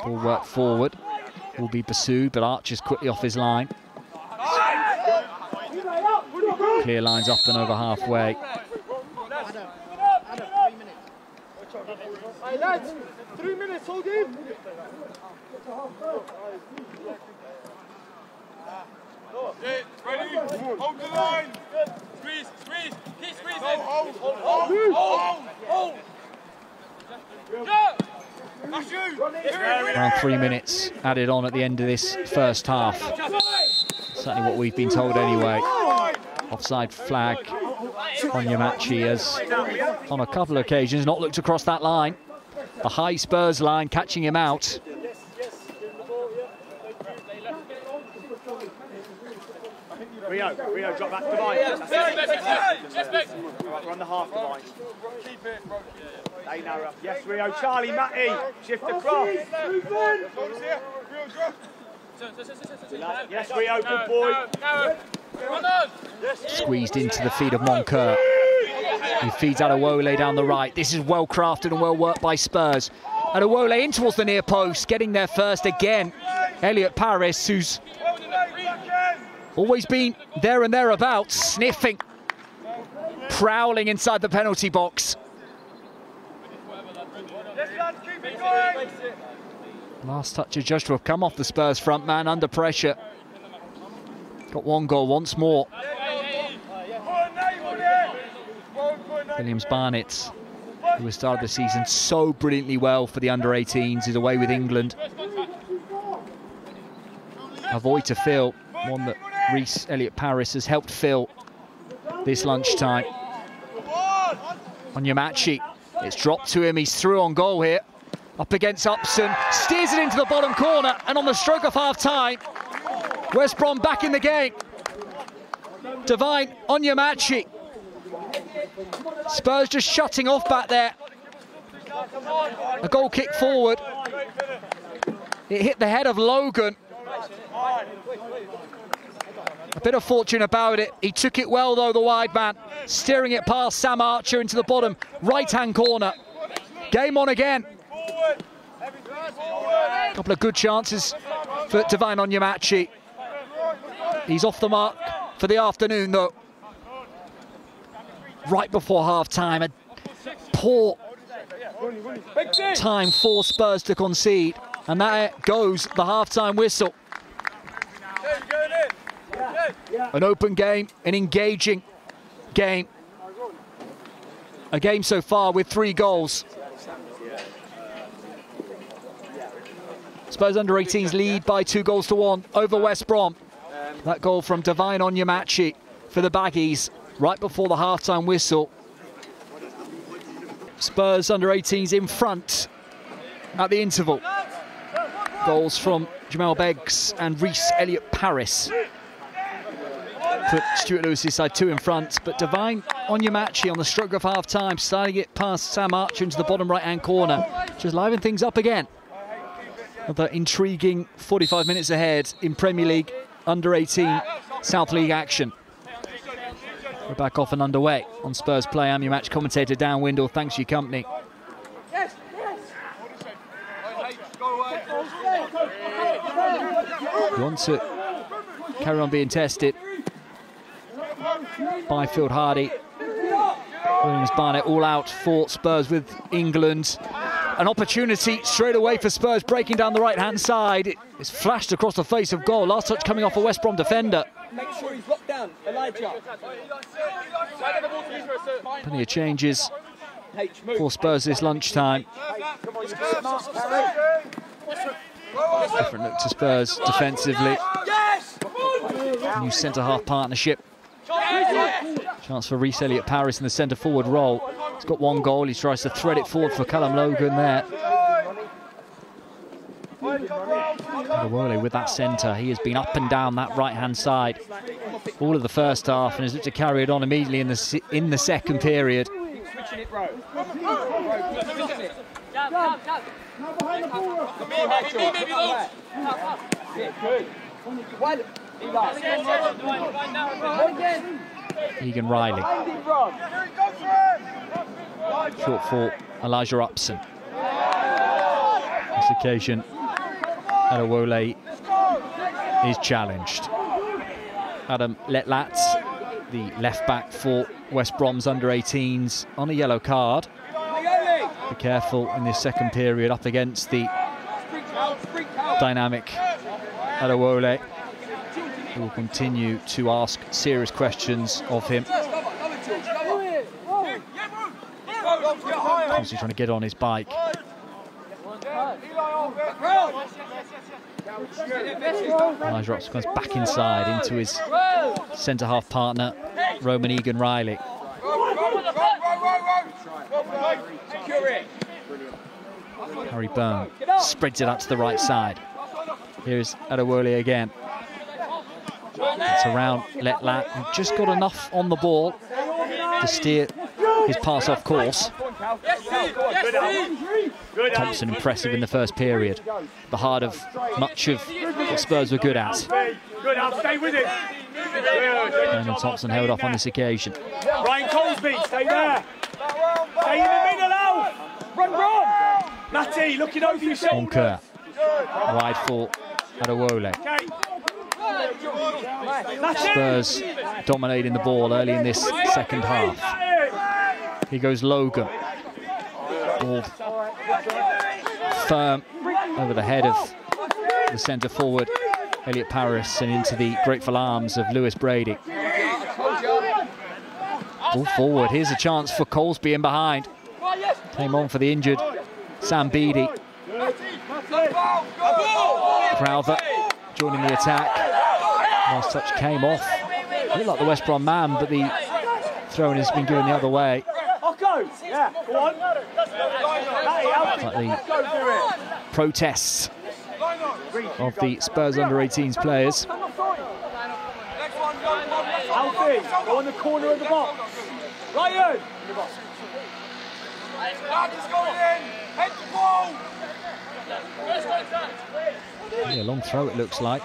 Ball work forward. Will be pursued, but Archer's quickly off his line. Clear lines up and over halfway. Hey lads, 3 minutes, hold him. Ready, hold the line. Squeeze, squeeze, keep squeezing. Hold. Around 3 minutes added on at the end of this first half. Certainly what we've been told anyway. Offside flag on Yamachi has, on a couple of occasions, not looked across that line. The high Spurs line catching him out. Rio, drop back to line. We're on the half line. Keep it, bro. They narrow. Yes, Rio. Charlie, Matty. Shift across. Yes, Rio. Good boy. Squeezed into the feet of Moncur. He feeds Adewole down the right. This is well crafted and well worked by Spurs. Adewole in towards the near post, getting there first again. Elliot Paris, who's always been there and thereabouts, sniffing, prowling inside the penalty box. Last touch adjudged to have come off the Spurs front man under pressure. Got one goal once more. Williams Barnett, who has started the season so brilliantly well for the under-18s, is away with England. A void to fill, one that Reece Elliott Paris has helped fill this lunchtime. On Yamachi, it's dropped to him, he's through on goal here. Up against Upson, steers it into the bottom corner, and on the stroke of half-time, West Brom back in the game. Devine on Yamachi. Spurs just shutting off back there. A goal kick forward. It hit the head of Logan. A bit of fortune about it. He took it well though, the wide man, steering it past Sam Archer into the bottom right-hand corner. Game on again. A couple of good chances for Devine Onyemachi. He's off the mark for the afternoon though. Right before half-time, a poor time for Spurs to concede. And there goes the half-time whistle. An open game, an engaging game. A game so far with 3 goals. Spurs under-18s lead by 2-1 over West Brom. That goal from Devine Onyemachi for the Baggies right before the half-time whistle. Spurs under-18s in front at the interval. Goals from Jamal Beggs and Reece Elliott Paris put Stuart Lewis's side 2 in front, but Devine Onyemachi on the stroke of half-time, starting it past Sam Archer into the bottom right-hand corner, just liven things up again. Another intriguing 45 minutes ahead in Premier League under-18 South League action. We're back off and underway on Spurs Play. I'm your match commentator, Dan Windle. Thanks for your company. We want to carry on being tested. Byfield, Hardy, Williams Barnett all out for Spurs with England. An opportunity straight away for Spurs, breaking down the right-hand side. It's flashed across the face of goal. Last touch coming off a West Brom defender. Make sure he's locked down, Elijah. Plenty of changes for Spurs this lunchtime. Different look to Spurs defensively. New centre-half partnership. Chance for Reece Elliott Paris in the centre-forward role. He's got 1 goal. He tries to thread it forward for Callum Logan there. Adewole with that centre. He has been up and down that right-hand side all of the first half and has looked to carry it on immediately in the second period. Switching it, bro. Good. Egan Riley. Short for Elijah Upson. This occasion, Adewole is challenged. Adam Letlat, the left back for West Brom's under-18s, on a yellow card. Be careful in this second period up against the dynamic Adewole, who will continue to ask serious questions of him. Constantly trying to get on his bike. Elijah Upson comes back inside into his centre-half partner, Roman Egan Riley. Harry Byrne spreads it out to the right side. Here's Adewole again. It's around Letlat, who just got enough on the ball to steer his pass off course. Thompson impressive in the first period. The heart of much of what Spurs were good at. Stay with it. And Thompson held off on this occasion. Ryan Colesby, stay there. Stay in the middle, Alf. Run. Matty, looking over your shoulder. Moncur. Wide for Adewole. Spurs dominating the ball early in this second half. Here goes Logan. Ball firm over the head of the centre forward, Elliot Paris, and into the grateful arms of Lewis Brady. Ball forward. Here's a chance for Colesby in behind. Came on for the injured Sam Beattie. Crowther joining the attack. Last touch came off. Looked like the West Brom man, but the throw-in has been given the other way. Yeah, go on. Like the protests of the Spurs under-18s players. Alfie, go on the corner of the box. Ryan! Head the ball! Yeah, long throw it looks like.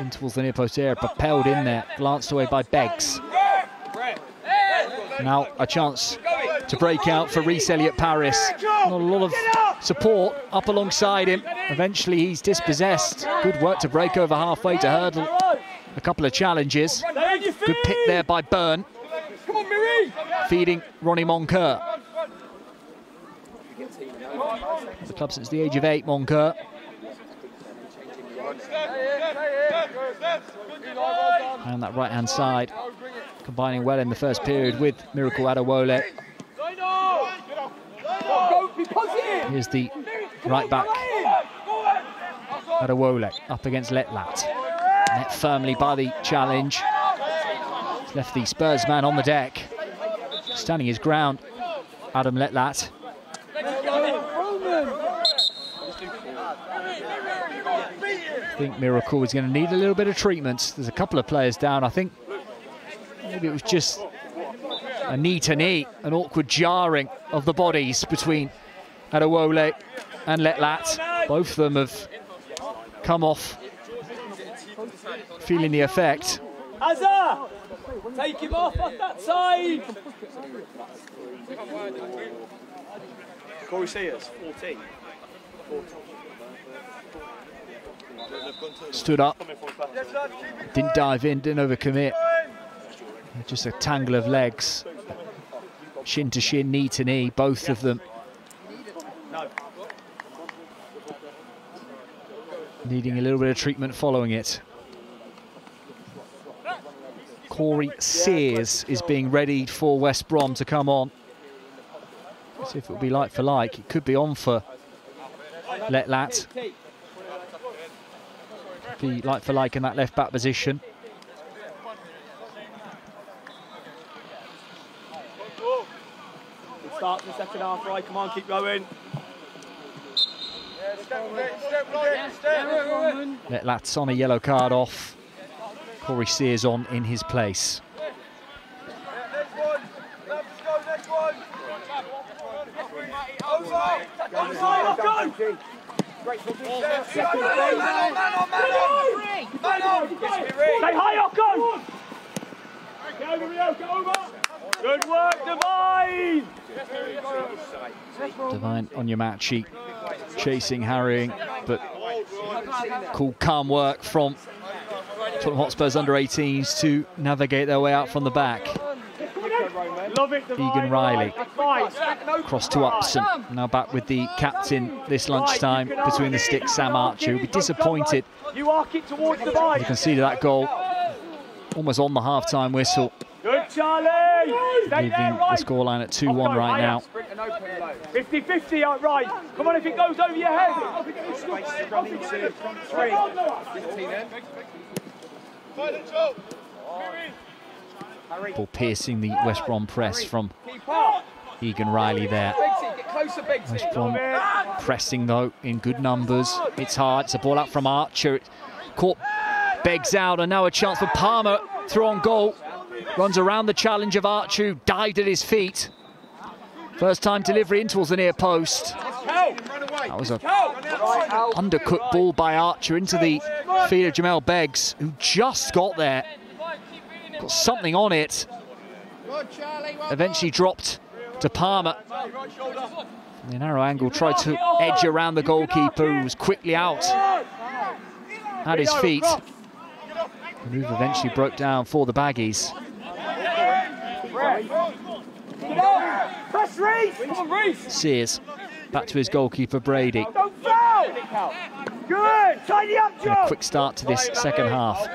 Intervals the near post area, propelled in there, glanced away by Beggs. Now a chance to break out for Rhys Elliott Paris. Not a lot of support up alongside him. Eventually he's dispossessed. Good work to break over halfway to hurdle a couple of challenges. Good pick there by Byrne. Feeding Ronnie Moncur. The club since the age of 8, Moncur. And that right-hand side, combining well in the first period with Miracle Adewole. Here's the right back, Adewole, up against Letlat. Met firmly by the challenge. It's left the Spurs man on the deck. Standing his ground, Adam Letlat. I think Miracle is going to need a little bit of treatment. There's a couple of players down. I think maybe it was just a knee-to-knee, an awkward jarring of the bodies between Adewole and Letlat. Both of them have come off feeling the effect. Azza! Take him off that side! Corey Sears, 14. Stood up, didn't dive in, didn't overcommit. Just a tangle of legs. Shin to shin, knee to knee, both of them. Needing a little bit of treatment following it. Corey Sears is being readied for West Brom to come on. Let's see if it will be like for like. It could be on for Letlat. Be like for like in that left back position. Good start to the second half, right? Come on, keep going. Letlat's on a yellow card off. Corey Sears on in his place. Stay high, Ocon! Get over, Rio, get over! Good work, Devine! Devine on your match sheet, chasing, harrying, but cool, calm work from Tottenham Hotspur's under-18s to navigate their way out from the back. Egan Riley cross to Upson, now back with the captain this lunchtime between the sticks, Sam Archer, who'll be disappointed. You can see that goal almost on the half-time whistle. Good, Charlie! Leaving the scoreline at 2-1 right now. 50-50, right. Come on, if it goes over your head. Ball piercing the West Brom press from Egan Riley there. West Brom pressing though in good numbers. It's hard, it's a ball out from Archer. It caught Beggs out, and now a chance for Palmer through on goal. Runs around the challenge of Archer, who dived at his feet. First time delivery in towards the near post. That was a undercut ball by Archer into the feet of Jamel Beggs, who just got there. Got something on it. Eventually dropped to Palmer. From the narrow angle, tried to edge around the goalkeeper, who was quickly out at his feet. The move eventually broke down for the Baggies. Sears back to his goalkeeper Brady. Good, tidy up, And a quick start to this second half.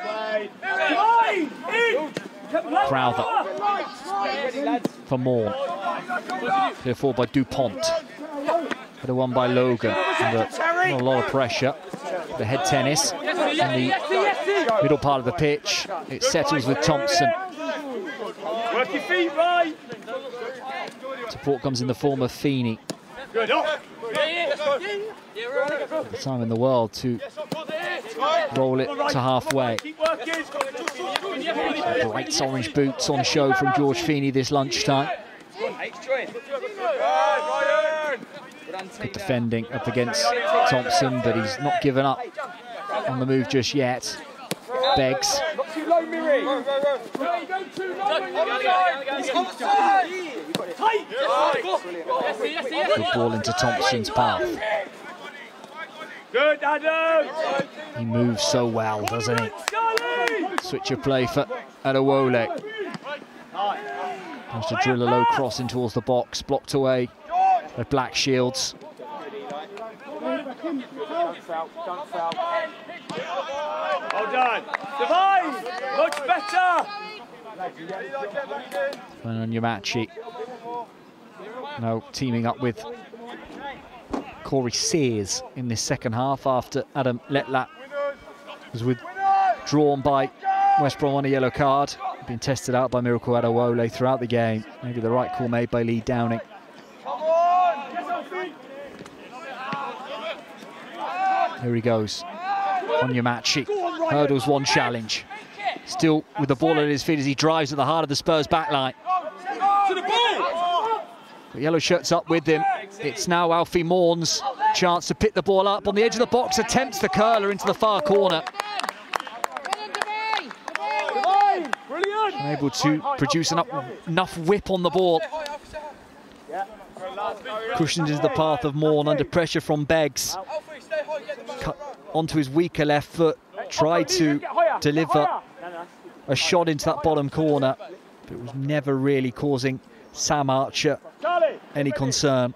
Crowther for Morn. Clear forward by Dupont. Header one by Logan. Under not a lot of pressure. The head tennis in the middle part of the pitch. It settles with Thompson. Work your feet right. Support comes in the form of Feeney. Good. The time in the world to roll it to halfway. Bright orange boots on show from George Feeney this lunchtime. Good defending up against Thompson, but he's not given up on the move just yet. Beggs. Good ball into Thompson's path. Good, Adam. He moves so well, doesn't he? Switch of play for Adewole. Tries to drill a low cross in towards the box, blocked away by Black Shields. Well done. Devine, much better. And on your match sheet. Now teaming up with Corey Sears in this second half after Adam Letlat was withdrawn by West Brom on a yellow card. Been tested out by Miracle Adewole throughout the game. Maybe the right call made by Lee Downing. Here he goes on your match sheet. Hurdles one challenge. Still with the ball at his feet as he drives at the heart of the Spurs backline. But yellow shirts up with him. It's now Alfie Morn's chance to pick the ball up on the edge of the box. Attempts the curler into the far corner. Unable to produce enough whip on the ball. Cushioned into the path of Morn under pressure from Beggs. Cut onto his weaker left foot. Tried to deliver a shot into that bottom corner, but it was never really causing Sam Archer any concern.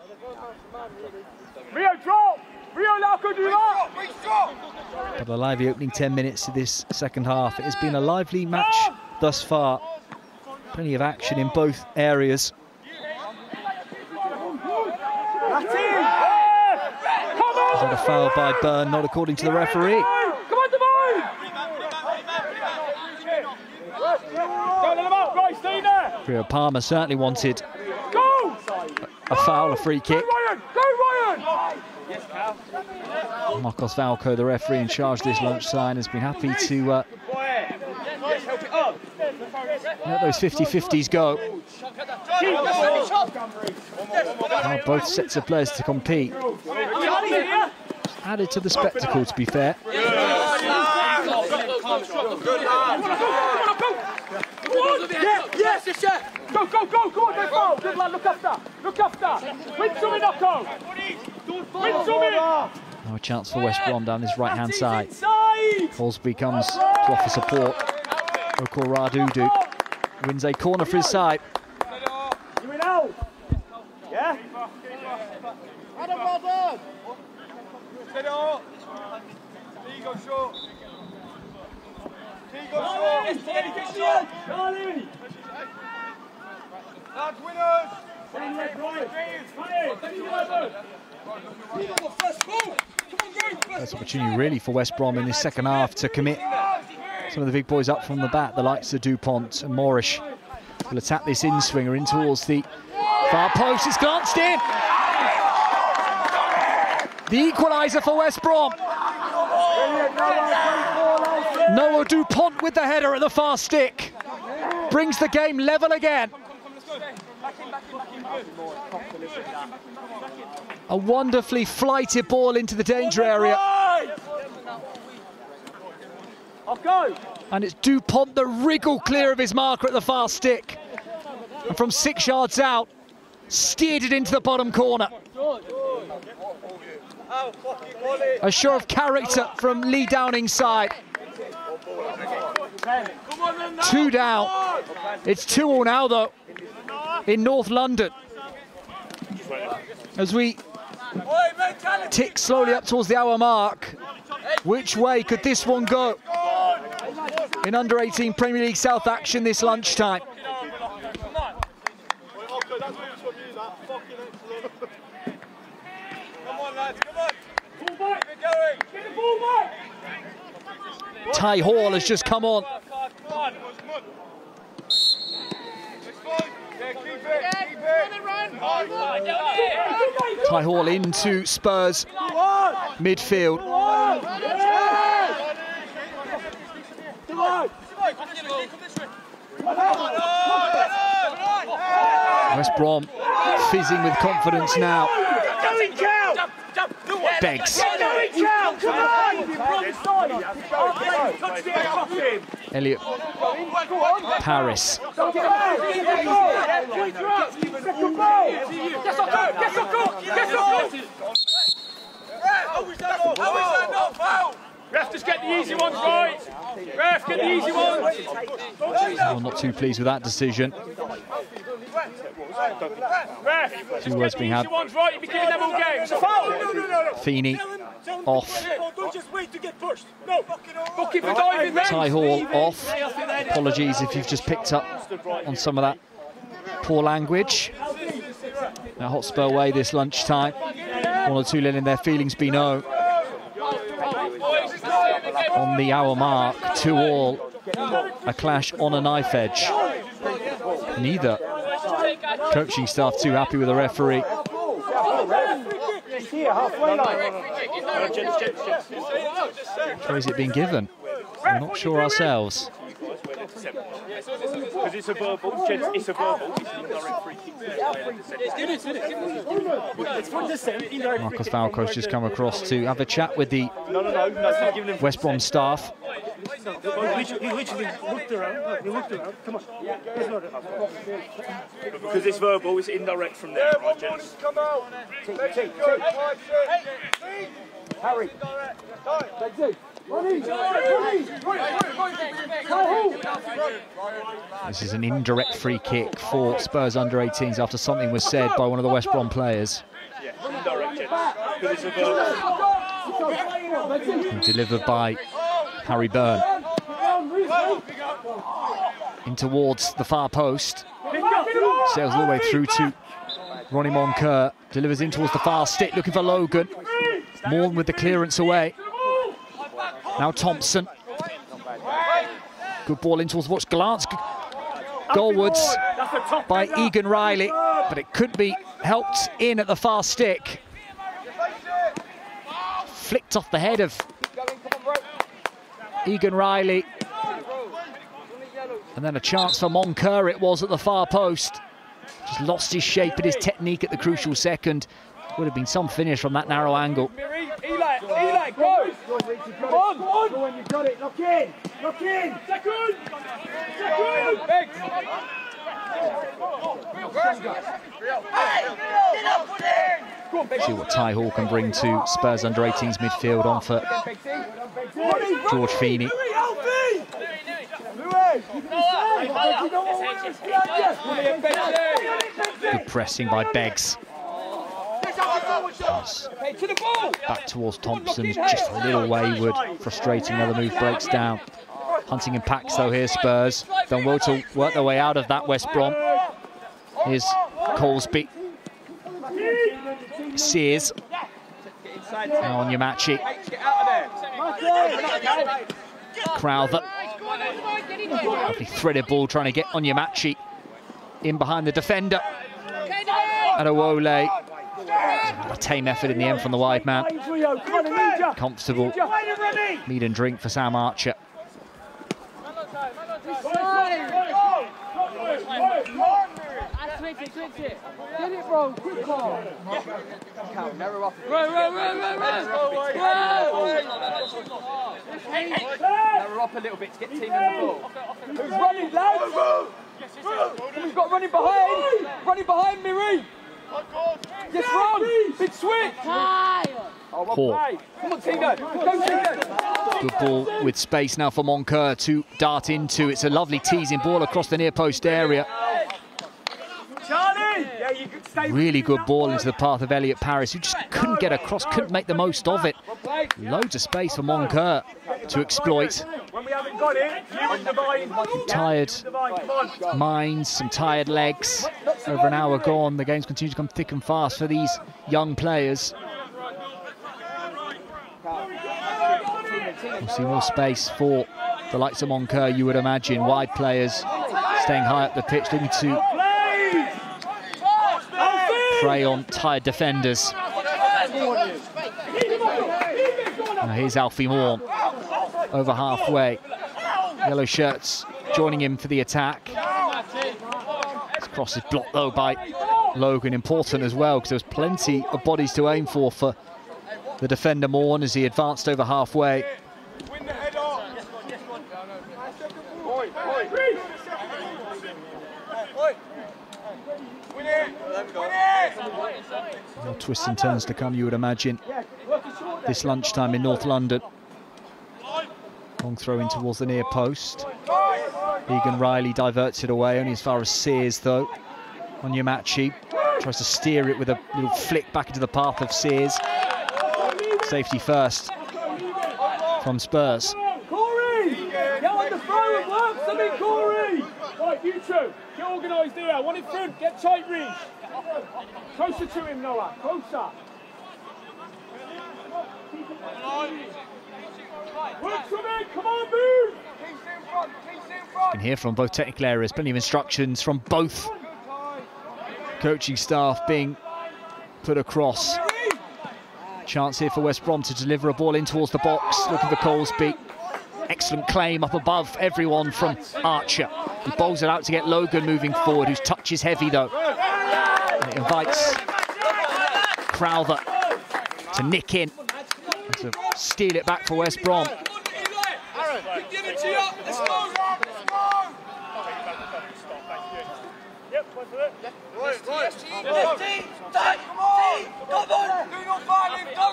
Rio, drop! Rio, now could do that! But a lively opening 10 minutes to this second half. It has been a lively match thus far. Plenty of action in both areas. That's it! Is that a foul by Byrne? Not according to the referee. Come on, Devine! Go, let him out, right, stay there! Rio Palmer certainly wanted Go! a foul, a free kick. Go, Ryan! Go, Ryan! Yes, Cal. Marcos Valco, the referee in charge of this lunchtime, has been happy to let those 50-50s go. Now both sets of players to compete. Added to the spectacle, to be fair. Yes, go, come on, go forward. Good lad, look after. Win something, Nocco. Win something. Now a chance for West Brom down this right-hand side. Holsby comes to offer support. Oko Radudu wins a corner for his side. You win out. Yeah? Adam, well done. Set it up. There you go, short. There you go, short. Charlie. Lads, winners. That's opportunity really for West Brom in this second half to commit some of the big boys up from the bat, the likes of Dupont and Moorish. Will attack this in-swinger in towards the far post. It's glanced in. The equaliser for West Brom. Noah Dupont with the header at the far stick. Brings the game level again. A wonderfully flighted ball into the danger area. And it's Dupont that wriggled clear of his marker at the far stick. And from 6 yards out, steered it into the bottom corner. A show of character from Lee Downing's side. 2 down. It's 2-2 now, though, in North London. As we tick slowly up towards the hour mark, which way could this one go in under-18 Premier League South action this lunchtime? Ty Hall has just come on. Ty Hall into Spurs midfield. West Brom fizzing with confidence now. Beggs. Elliot Paris. Ref, just get the easy ones right. Ref, get the easy ones. Oh, not too pleased with that decision. Ref, Two words being had. ones right. You'll be giving them all game. It's a foul. Feeney off. Don't just wait to get pushed. No. Bucket for diving then. Ty Hall off. Apologies if you've just picked up on some of that poor language. Now Hotspur way this lunchtime. 1 or 2 letting their feelings be known. On the hour mark, 2-2. A clash on a knife edge. Neither coaching staff too happy with the referee. Where is it being given? We're not sure ourselves. Because it's a verbal, it's a verbal. Marcos Valco's just come across to have a chat with the West Brom staff. He literally looked around. He looked around. Come on. Because it's verbal, it's indirect from there, right, gents? Come out. Harry. This is an indirect free kick for Spurs under-18s after something was said by one of the West Brom players. Yeah, indirect, gents. Because it's a verbal. Delivered by Harry Byrne. In towards the far post. Sails all the way through to Ronnie Moncur. Delivers in towards the far stick, looking for Logan. Morn with the clearance away. Now Thompson. Good ball in towards what's glanced goalwards by Egan Riley, but it could be helped in at the far stick. flicked off the head of Egan Riley. And then a chance for Moncur it was at the far post. Just lost his shape and his technique at the crucial second. Would have been some finish from that narrow angle. Eli, go! Come on! Go on, you got it. Lock in! Lock in! Second! See what Ty Hall can bring to Spurs under-18s midfield on for George Feeney. Good pressing by Beggs. Back towards Thompson, just a little wayward, frustrating. Another move breaks down. Hunting in packs though here, Spurs. Done well to work their way out of that West Brom. Here's Colesby. Sears. Now on Yamachi. Crowther. Lovely threaded ball trying to get on Yamachi. In behind the defender. Adewole. A tame effort in the end from the wide man. Comfortable meat and drink for Sam Archer. Get it, bro. Quick call. Narrow up a little bit to get team in the ball. Who's running, lads? We've got running behind. Running behind, Miri. Yes, run. Big switch. Hall. Come on, Tino. Go, Tino. Good ball with space now for Moncur to dart into. It's a lovely teasing ball across the near post area. Really good ball into the path of Elliot Paris, who just couldn't get across, couldn't make the most of it. Loads of space for Moncur to exploit. Some tired minds, some tired legs. Over an hour gone, the games continue to come thick and fast for these young players. We'll see more space for the likes of Moncur, you would imagine. Wide players staying high up the pitch, looking to prey on tired defenders. Now here's Alfie Moore, over halfway. Yellow shirts joining him for the attack. This cross is blocked though by Logan, important as well, because there was plenty of bodies to aim for the defender Morn as he advanced over halfway. More twists and turns to come, you would imagine, this lunchtime in North London. Long throw in towards the near post. Egan Riley diverts it away, only as far as Sears though. On Yamachi, tries to steer it with a little flick back into the path of Sears. Safety first from Spurs. Corey! Get on the throw and work something, Corey! Right, you two, get organised here. One in front, get tight reach. Closer to him, Noah, closer. Work something, come on, move! You can hear from both technical areas, plenty of instructions from both coaching staff being put across. Chance here for West Brom to deliver a ball in towards the box, looking for Colesby. Excellent claim up above everyone from Archer. He bowls it out to get Logan moving forward, whose touch is heavy though. And it invites Crowther to nick in, and to steal it back for West Brom.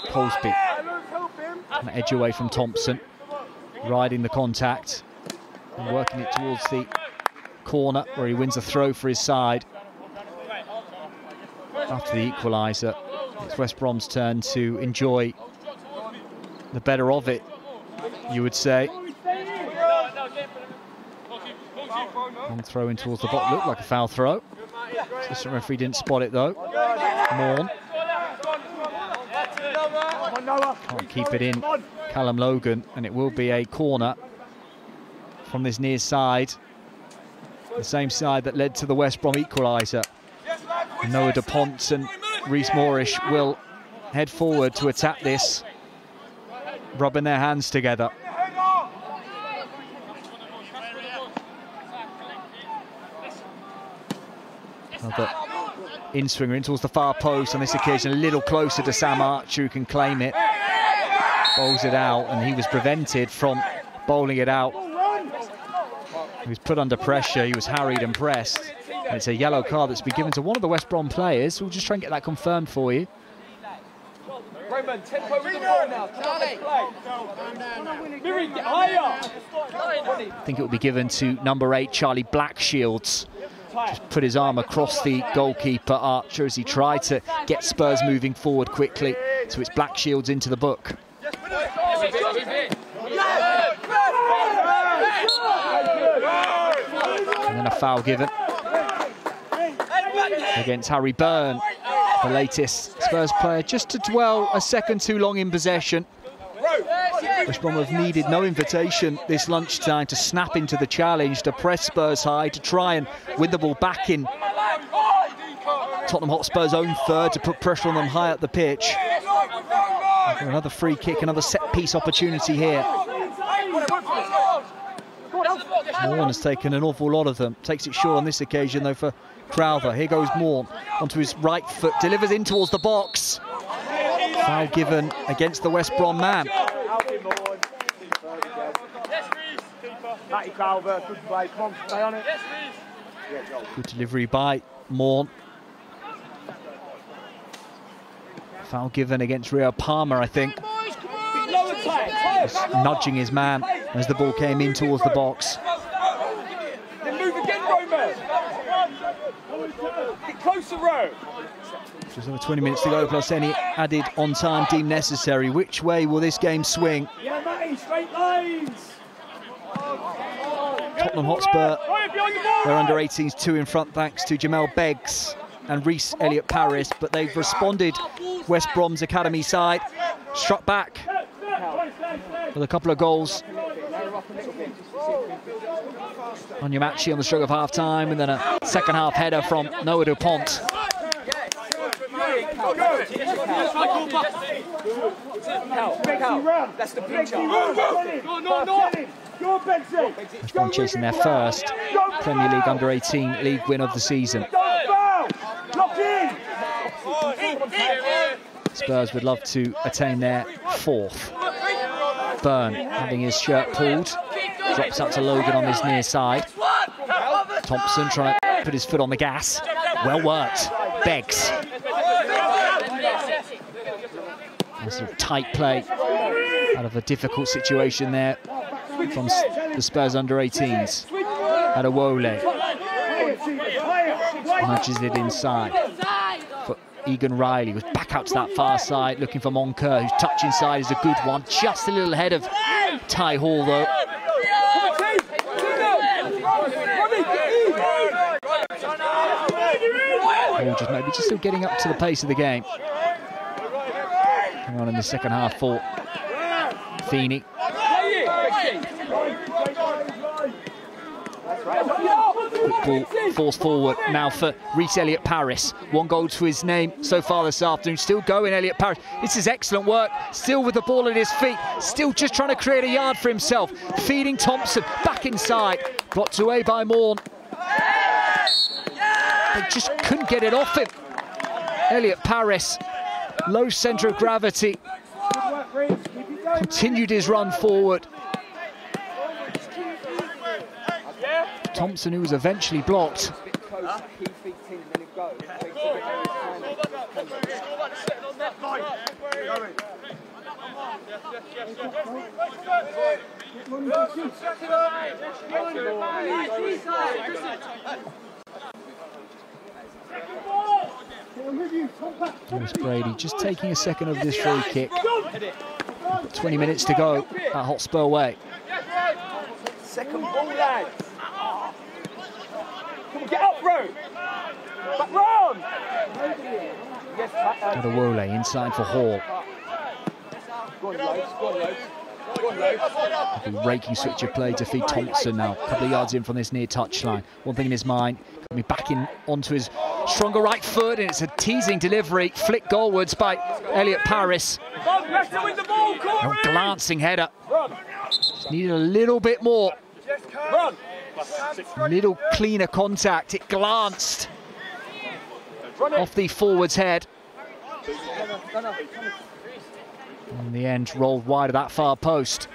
Colesby, an edge away from Thompson, riding the contact and working it towards the corner where he wins a throw for his side. After the equaliser, it's West Brom's turn to enjoy the better of it, you would say. Long throw in towards the bottom, looked like a foul throw. Assistant referee didn't spot it though. Morn. Can't keep it in, Callum Logan, and it will be a corner from this near side. The same side that led to the West Brom equaliser. Noah DuPont and Rhys Moorish will head forward to attack this. rubbing their hands together. Another in-swinger in towards the far post on this occasion, a little closer to Sam Archer, who can claim it. Bowls it out, and he was prevented from bowling it out. He was put under pressure, he was harried and pressed. And it's a yellow card that's been given to one of the West Brom players. We'll just try and get that confirmed for you. Roman, tempo with the ball now. Miri, get higher. I think it will be given to number 8, Charlie Blackshields. Just put his arm across the goalkeeper, Archer, as he tried to get Spurs moving forward quickly. So it's Blackshields into the book. And then a foul given against Harry Byrne, the latest Spurs player, just to dwell a second too long in possession. West Brom have needed no invitation this lunchtime to snap into the challenge, to press Spurs high, to try and win the ball back in Tottenham Hotspur's own third, to put pressure on them high up the pitch. Another free kick, another set-piece opportunity here. Morn has taken an awful lot of them. Takes it short on this occasion, though, for Crowther. Here goes Morn onto his right foot, delivers in towards the box. Foul given against the West Brom man. Good delivery by Morn. Foul given against Rio Palmer, I think. Just nudging his man as the ball came in towards the box. Then move again, Roman. Get closer, Ro. Just over 20 minutes to go, plus any added on time deemed necessary. Which way will this game swing? Yeah, Matty, straight lines. Tottenham Hotspur, their under-18s 2 in front thanks to Jamel Beggs and Reece Elliott-Paris, but they've responded. West Brom's academy side struck back with a couple of goals. Onyemachi on the stroke of half-time, and then a second-half header from Noah Dupont. That's the picture. West Brom chasing their first Premier League under-18 league win of the season. Spurs would love to attain their 4th. Byrne having his shirt pulled, drops out to Logan on his near side. Thompson trying to put his foot on the gas. Well worked. Beggs. A sort of tight play out of a difficult situation there from the Spurs under-18s. Adewole nudges it inside for Egan Riley, was back out to that far side looking for Moncur, whose touch inside is a good one, just a little ahead of Ty Hall though. Hall just maybe just still getting up to the pace of the game. Coming on in the second half for Feeney. Ball forced forward now for Reece Elliott-Paris. 1 goal to his name so far this afternoon. Still going, Elliott-Paris. This is excellent work. Still with the ball at his feet. Still just trying to create a yard for himself. Feeding Thompson back inside. Blocked away by Morn. They just couldn't get it off him. Elliott-Paris, low centre of gravity. Continued his run forward. Thompson, who was eventually blocked. Lewis Brady just taking a second of this free kick. 20 minutes to go at Hotspur way. Second ball, lads. Come on, get up, bro. Back round. Adewole inside for Hall. Go on, Loads. Go on, Loads. Go on, Loads. A raking switch of play to feed Thompson now. A couple of yards in from this near touchline. One thing in his mind, Coming back in onto his stronger right foot, and it's a teasing delivery, flicked goalwards by Elliot Paris. A glancing header. Just needed a little bit more. A little cleaner contact. It glanced off the forward's head. In the end, rolled wide of that far post.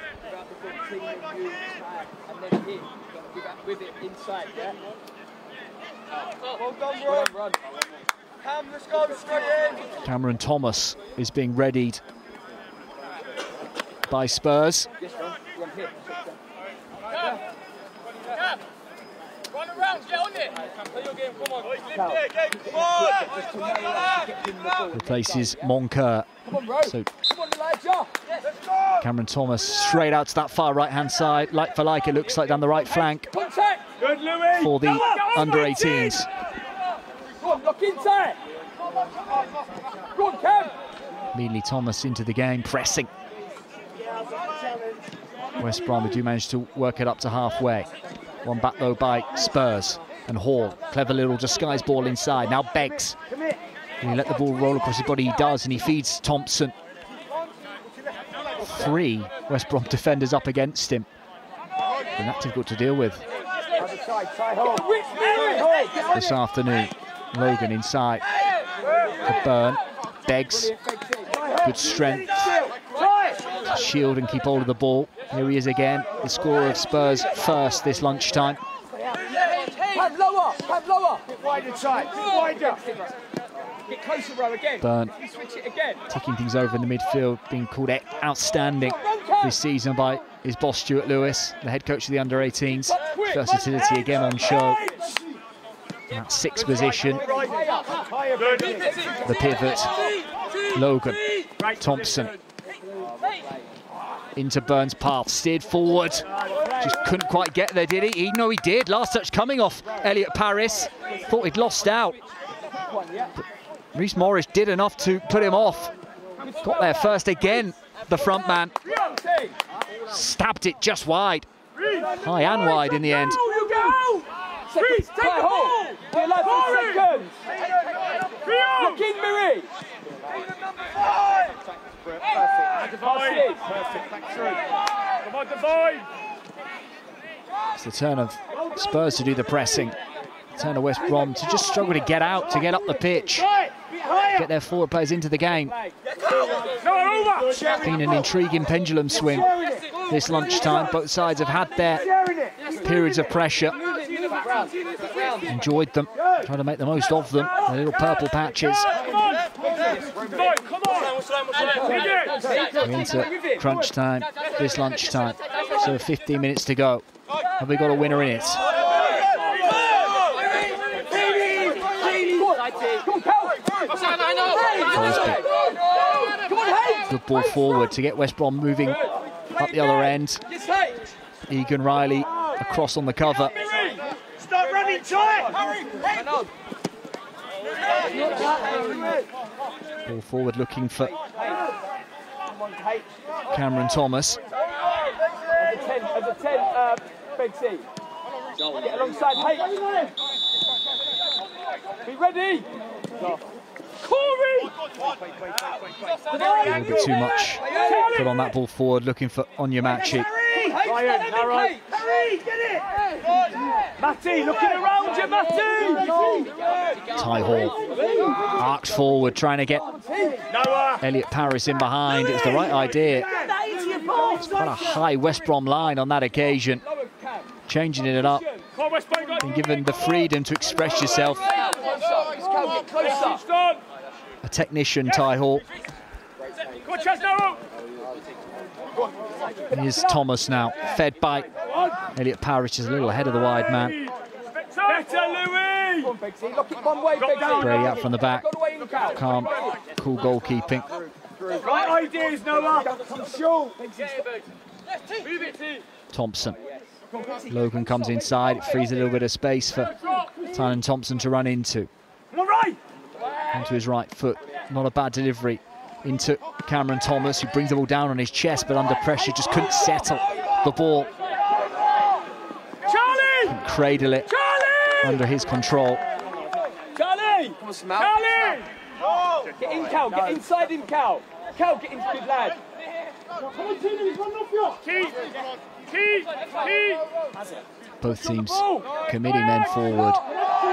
Cameron Thomas is being readied by Spurs. Run around, get on it. Play your game, come on. Replaces Moncur. So Cameron Thomas straight out to that far right-hand side. Like for like, it looks like down the right flank for the under-18s. Immediately Thomas into the game, pressing. West Brom do manage to work it up to halfway. One back though by Spurs, and Hall, clever little disguise ball inside. Now Beggs, and he let the ball roll across his body, he does, and he feeds Thompson. 3 West Brom defenders up against him, and that's difficult to deal with this afternoon. Logan inside to Burn. Beggs, good strength to shield and keep hold of the ball. Here he is again, the scorer of Spurs first this lunchtime. Burn taking things over in the midfield, being called outstanding this season by his boss Stuart Lewis, the head coach of the under-18s. Versatility again on show. That 6th position, the pivot, Logan, Thompson, into Burns' path, steered forward, just couldn't quite get there, did he? No, he did. Last touch coming off Elliot Paris. Thought he'd lost out. But Rhys Morris did enough to put him off. Got there first again, the front man. Stabbed it just wide. High and wide in the end. It's the turn of Spurs to do the pressing. Turn of West Brom to just struggle to get out, to get up the pitch, get their forward players into the game. It's been an intriguing pendulum swing this lunchtime. Both sides have had their periods of pressure. Enjoyed them, trying to make the most of them. The little purple patches. We're into crunch time this lunchtime. So 15 minutes to go. Have we got a winner in it? Good ball forward to get West Brom moving up the other end. Egan Riley across on the cover. Start running tight! Ball forward looking for Cameron Thomas. Get alongside Hayes. Be ready. Corey! A little bit too much put on that ball forward, looking for Onyemachi. Harry, get it! Matty, looking around you, Matty! Ty Hall arcs forward, trying to get Elliot Paris in behind. It was the right idea. It's quite a high West Brom line on that occasion. Changing it up, and given the freedom to express yourself. A technician, Ty Hall. Here's Thomas now, fed by Elliot Paris, is a little ahead of the wide man. Brady out from the back, calm, cool goalkeeping. Right ideas, Noah. Thompson. Logan comes inside, it frees a little bit of space for Tynan Thompson to run into. Onto his right foot, not a bad delivery into Cameron Thomas, who brings the ball down on his chest, but under pressure just couldn't settle the ball. Couldn't cradle it. under his control. Charlie! Charlie! Get in, Cal. Get inside him, Cal. Cal, get in, good lad. Keep. Both teams committing men forward,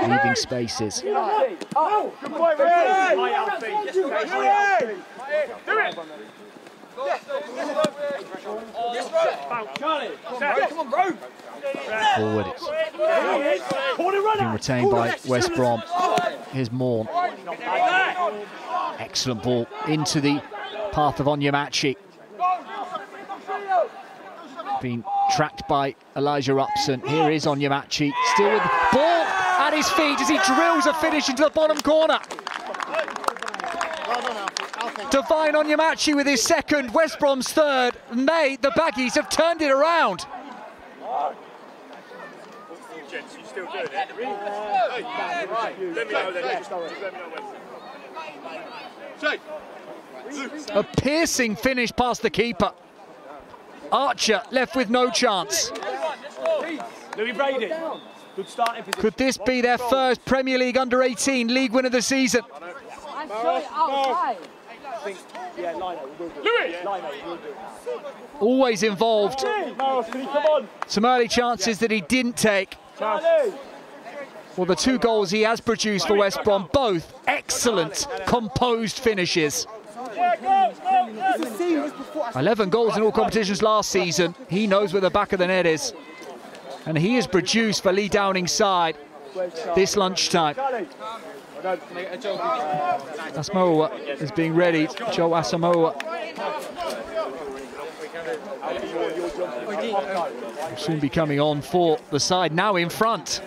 leaving spaces. Oh, good boy, Ray. Do it. Charlie, come on, Brom. Forward it's being retained by West Brom. Here's Morn. Excellent ball into the path of Onyemachi. Being tracked by Elijah Upson. Here is Onyemachi, still with the ball at his feet as he drills a finish into the bottom corner. Divine Onyemachi with his second, West Brom's third. And the Baggies have turned it around. Gents, you still doing it? Let me know then. A piercing finish past the keeper. Archer left with no chance. Louis Brady. Good starting position. Could this be their first Premier League under-18 league win of the season? Always involved. Some early chances that he didn't take. Well, the 2 goals he has produced for West Brom, both excellent, composed finishes. 11 goals in all competitions last season. He knows where the back of the net is. And he has produced for Lee Downing's side this lunchtime. Asamoah is being readied. Joe Asamoah will soon be coming on for the side, now in front.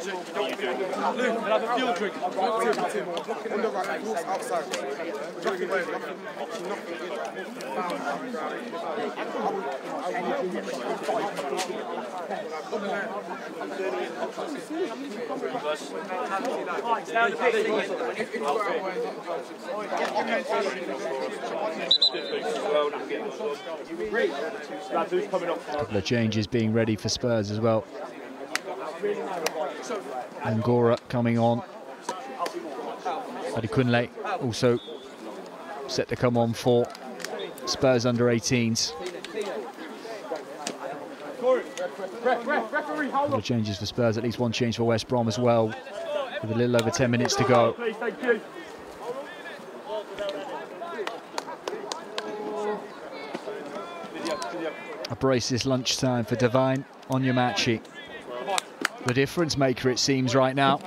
Have a fuel drink. A couple of changes being ready for Spurs as well. Angora coming on. Adekunle also set to come on for Spurs under-18s. A couple of changes for Spurs, at least one change for West Brom as well, with a little over 10 minutes to go. A brace this lunchtime for Divine Onyemachi. The difference maker, it seems, right now.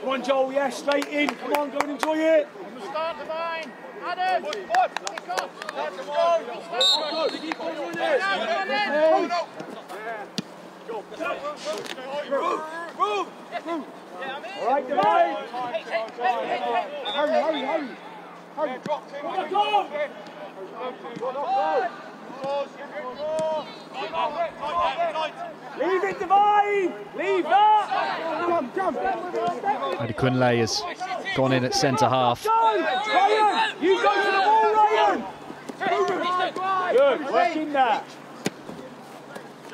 Come on, Joel, yeah, straight in. Come on, go and enjoy it. Start the line. Adam, kick off. Let's go. All right, Divine. Hurry. Leave it, Divine! Leave that! Adekunle has gone in at centre half. Ryan! You go to the ball, Ryan! Good, work in there.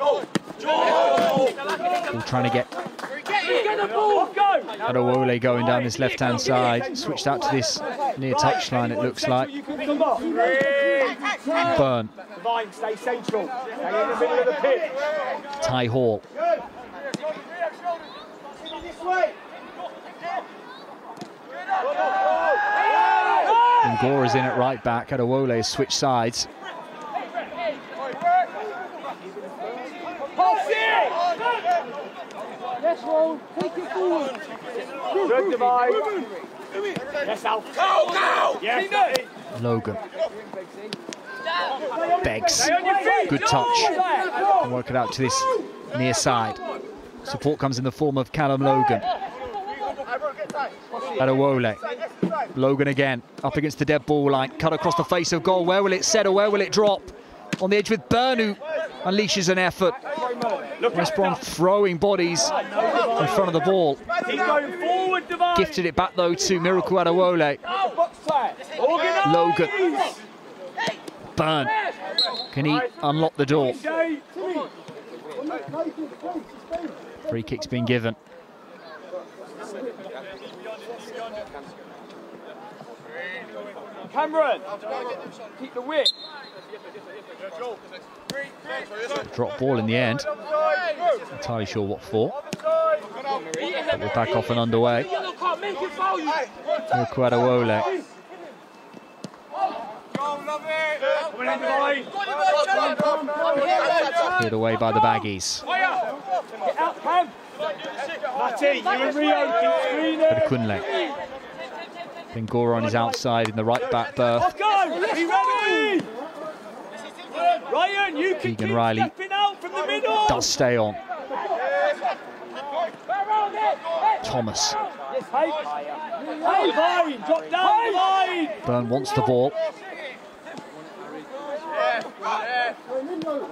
All trying to get Adewole going down this left-hand side. Switched out to this near touchline, it looks like. Burn. Divine, stay central. Stay in the middle of the pitch. Ty Hall. Angora's in at right back. Adewole has switched sides. Yes, Ron. Take it forward. Good, Divine. Yes, Al. Go! Yes, Logan. Beggs. Good touch. And work it out to this near side. Support comes in the form of Callum Logan. Adewole. Logan again, up against the dead ball line. Cut across the face of goal. Where will it settle? Where will it drop? On the edge with Burn, who unleashes an effort. West Brom throwing bodies in front of the ball. Keep going forward, Devine. Gifted it back though to Miracle Adewole. Logan. Burn. Can he unlock the door? Free kick's been given. Cameron, keep the whip. Drop ball in the end. Not entirely sure what for. But we're back off and underway. Miracle Adewole. Cleared away by the Baggies. But Kunle. Bengora on his outside in the right back berth. Keegan Riley does stay on. Thomas. Byrne wants the ball.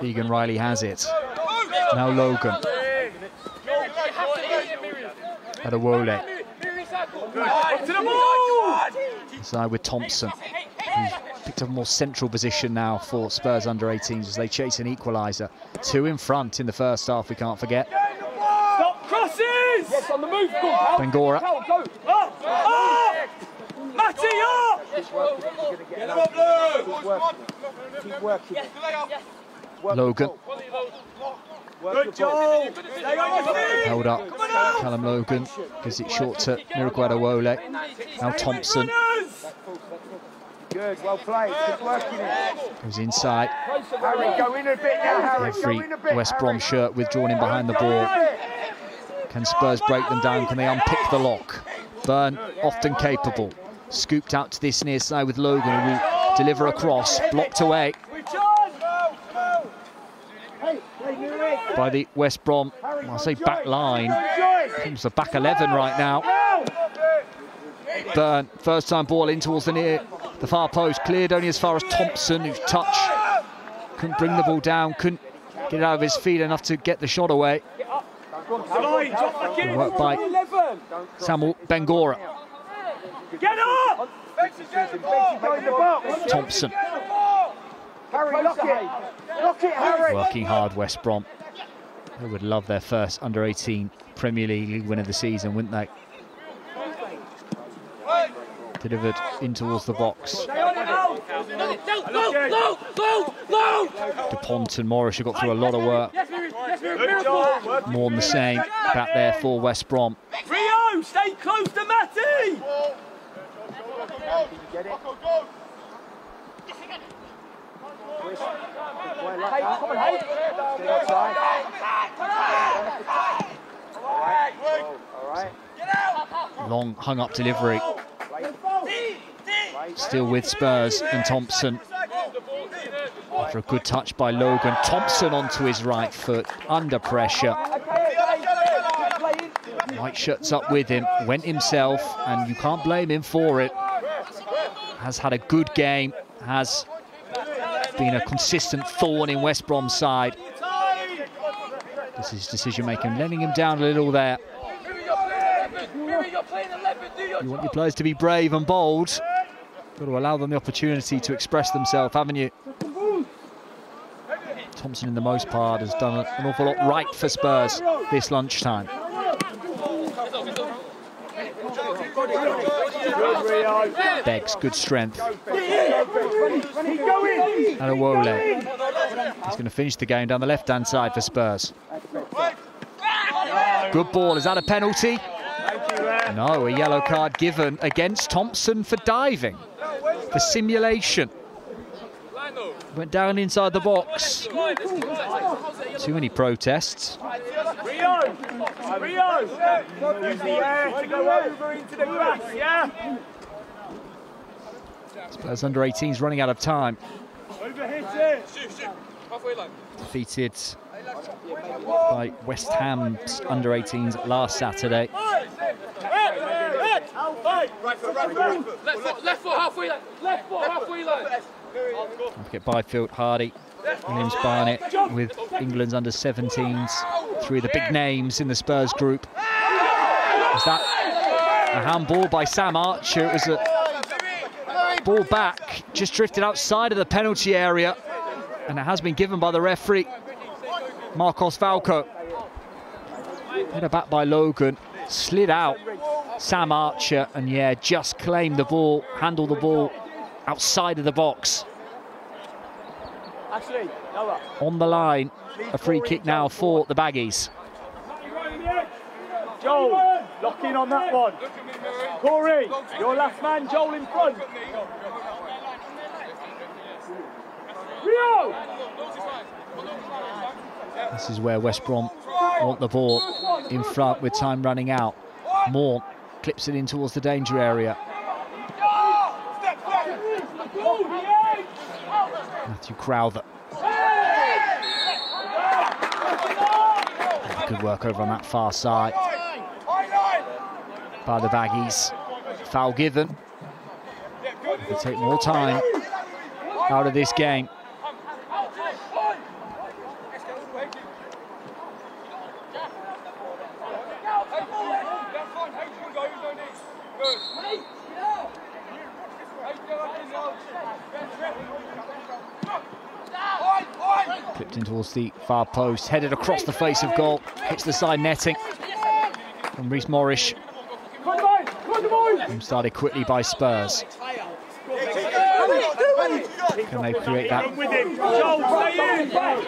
Keegan Riley has it. Now Logan. Adewole. Inside with Thompson, who's picked up a more central position now for Spurs under-18s as they chase an equaliser. 2 in front in the first half, we can't forget. Stop crosses! Yes, on the move. Bengora. Go. Matty, up! Get him up, Keep working. Logan. Good job. Held up. Callum Logan gives it short to Miracle Adewole. Now Thompson. Good, well played. Keep working it. Goes inside. Harry, go in a bit now, Harry. Every West Brom shirt withdrawn in behind the ball. Can Spurs break them down? Can they unpick the lock? Byrne, often capable. Scooped out to this near side with Logan, who will deliver a cross. Blocked away by the West Brom, I'll say back line. It's the back 11 right now. Byrne, first time ball in towards the far post. Cleared only as far as Thompson, whose touch couldn't bring the ball down, couldn't get it out of his feet enough to get the shot away. Good work by Samuel Bengora. Get up! Thompson. Harry, lock it, Harry. Working hard, West Brom. They would love their first under-18 Premier League win of the season, wouldn't they? Delivered in towards the box. DuPont and Morris have got through a lot of work. More than the same back there for West Brom. Rio, stay close to Matty! Long hung up delivery. Still with Spurs and Thompson. After a good touch by Logan. Thompson onto his right foot, under pressure. White shirts up with him, went himself, and you can't blame him for it. Has had a good game, has been a consistent thorn in West Brom's side. This is decision-making, letting him down a little there. You want your players to be brave and bold. Got to allow them the opportunity to express themselves, haven't you? Thompson, in the most part, has done an awful lot right for Spurs this lunchtime. Beggs, good strength. Adewole. He's going to finish the game down the left-hand side for Spurs. Good ball. Is that a penalty? No, a yellow card given against Thompson for diving. For simulation. Went down inside the box. Too many protests. Rio! Use the air to go over into the grass, yeah? Spurs under-18s running out of time. Defeated by West Ham's under-18s last Saturday. Left foot, halfway line. Look at Byfield, Hardy, Williams Barnett with England's under-17s, three of the big names in the Spurs group. Is that a handball by Sam Archer? It was a ball back, just drifted outside of the penalty area, and it has been given by the referee, Marcos Valco. Header back by Logan, slid out Sam Archer, and yeah, just claimed the ball, handled the ball outside of the box. On the line, a free kick now for the Baggies. Joel, lock in on that one. Corey, your last man, Joel in front. Rio! This is where West Brom want the ball in front with time running out. Moore clips it in towards the danger area. Matthew Crowther. Good work over on that far side by the Baggies. Foul given. They take more time out of this game. Clipped in towards the far post, headed across the face of goal, hits the side netting from Rhys Morris. Started quickly by Spurs. Can they create that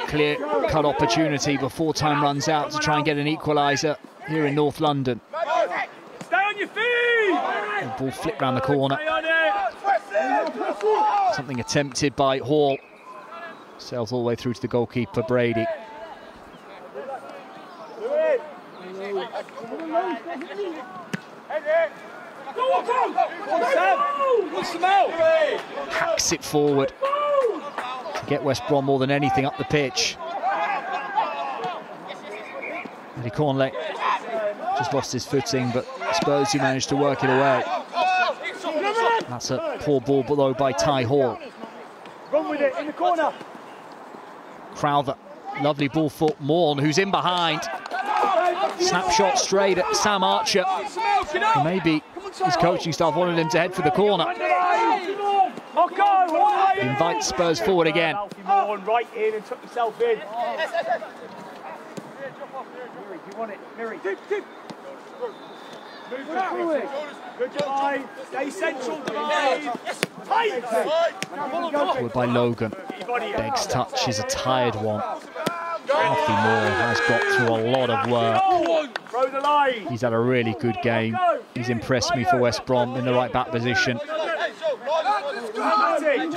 clear-cut opportunity before time runs out to try and get an equaliser here in North London? Stay on your feet! The ball flipped round the corner. Something attempted by Hall. Sails all the way through to the goalkeeper, Brady. Hacks it forward to get West Brom more than anything up the pitch. Eddie Cornley just lost his footing, but Spurs who managed to work it away. That's a poor ball below by Ty Hall. Run with it in the corner. Crowther, lovely ball for Morn, who's in behind. Snapshot straight at Sam Archer. And maybe his coaching staff wanted him to head for the corner. Invite Spurs forward again. Right in and took himself in. You want it, Miri. Good Divine. Stay central, Divine. Forward by Logan. Begg's touch is a tired one. Alfie Moore has got through a lot of work. He's had a really good game. He's impressed me for West Brom in the right back position. Playing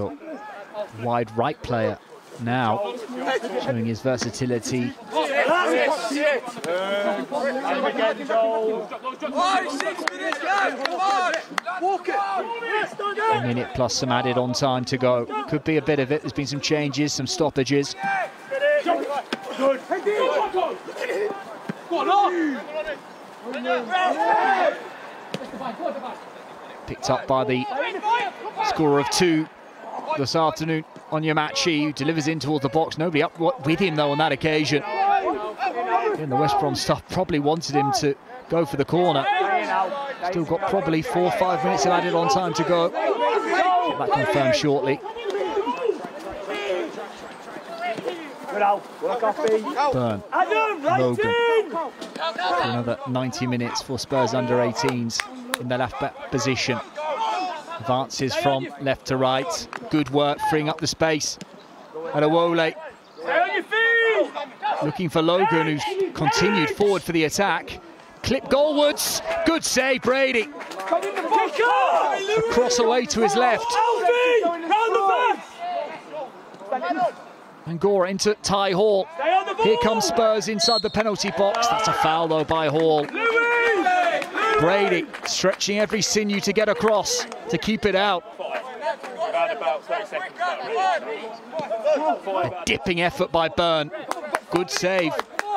up wide right player now, showing his versatility. A minute plus some added on time to go. Could be a bit of it. There's been some changes, some stoppages. Picked up by the scorer of 2 this afternoon, Onyemachi, who delivers in towards the box. Nobody up with him though on that occasion. And the West Brom staff probably wanted him to go for the corner. Still got probably 4 or 5 minutes of added on time to go. Get that confirmed shortly. Burn, Logan. For another 90 minutes for Spurs under-18s in the left back position. Advances from left to right. Good work, freeing up the space. Adewole looking for Logan, who's continued forward for the attack. Clip goalwards. Good save, Brady. A cross away to his left. Angora into Ty Hall. Here comes Spurs inside the penalty box. That's a foul though by Hall. Brady stretching every sinew to get across, to keep it out. A dipping effort by Byrne. Good save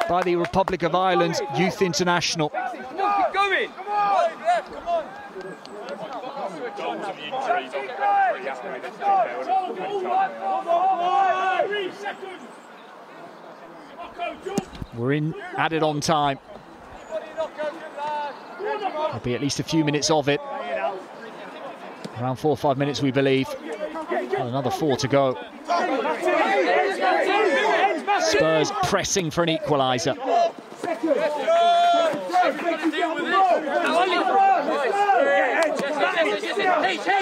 by the Republic of Ireland Youth International. We're in added on time. There'll be at least a few minutes of it. Around 4 or 5 minutes, we believe. Well, another 4 to go. Spurs pressing for an equaliser.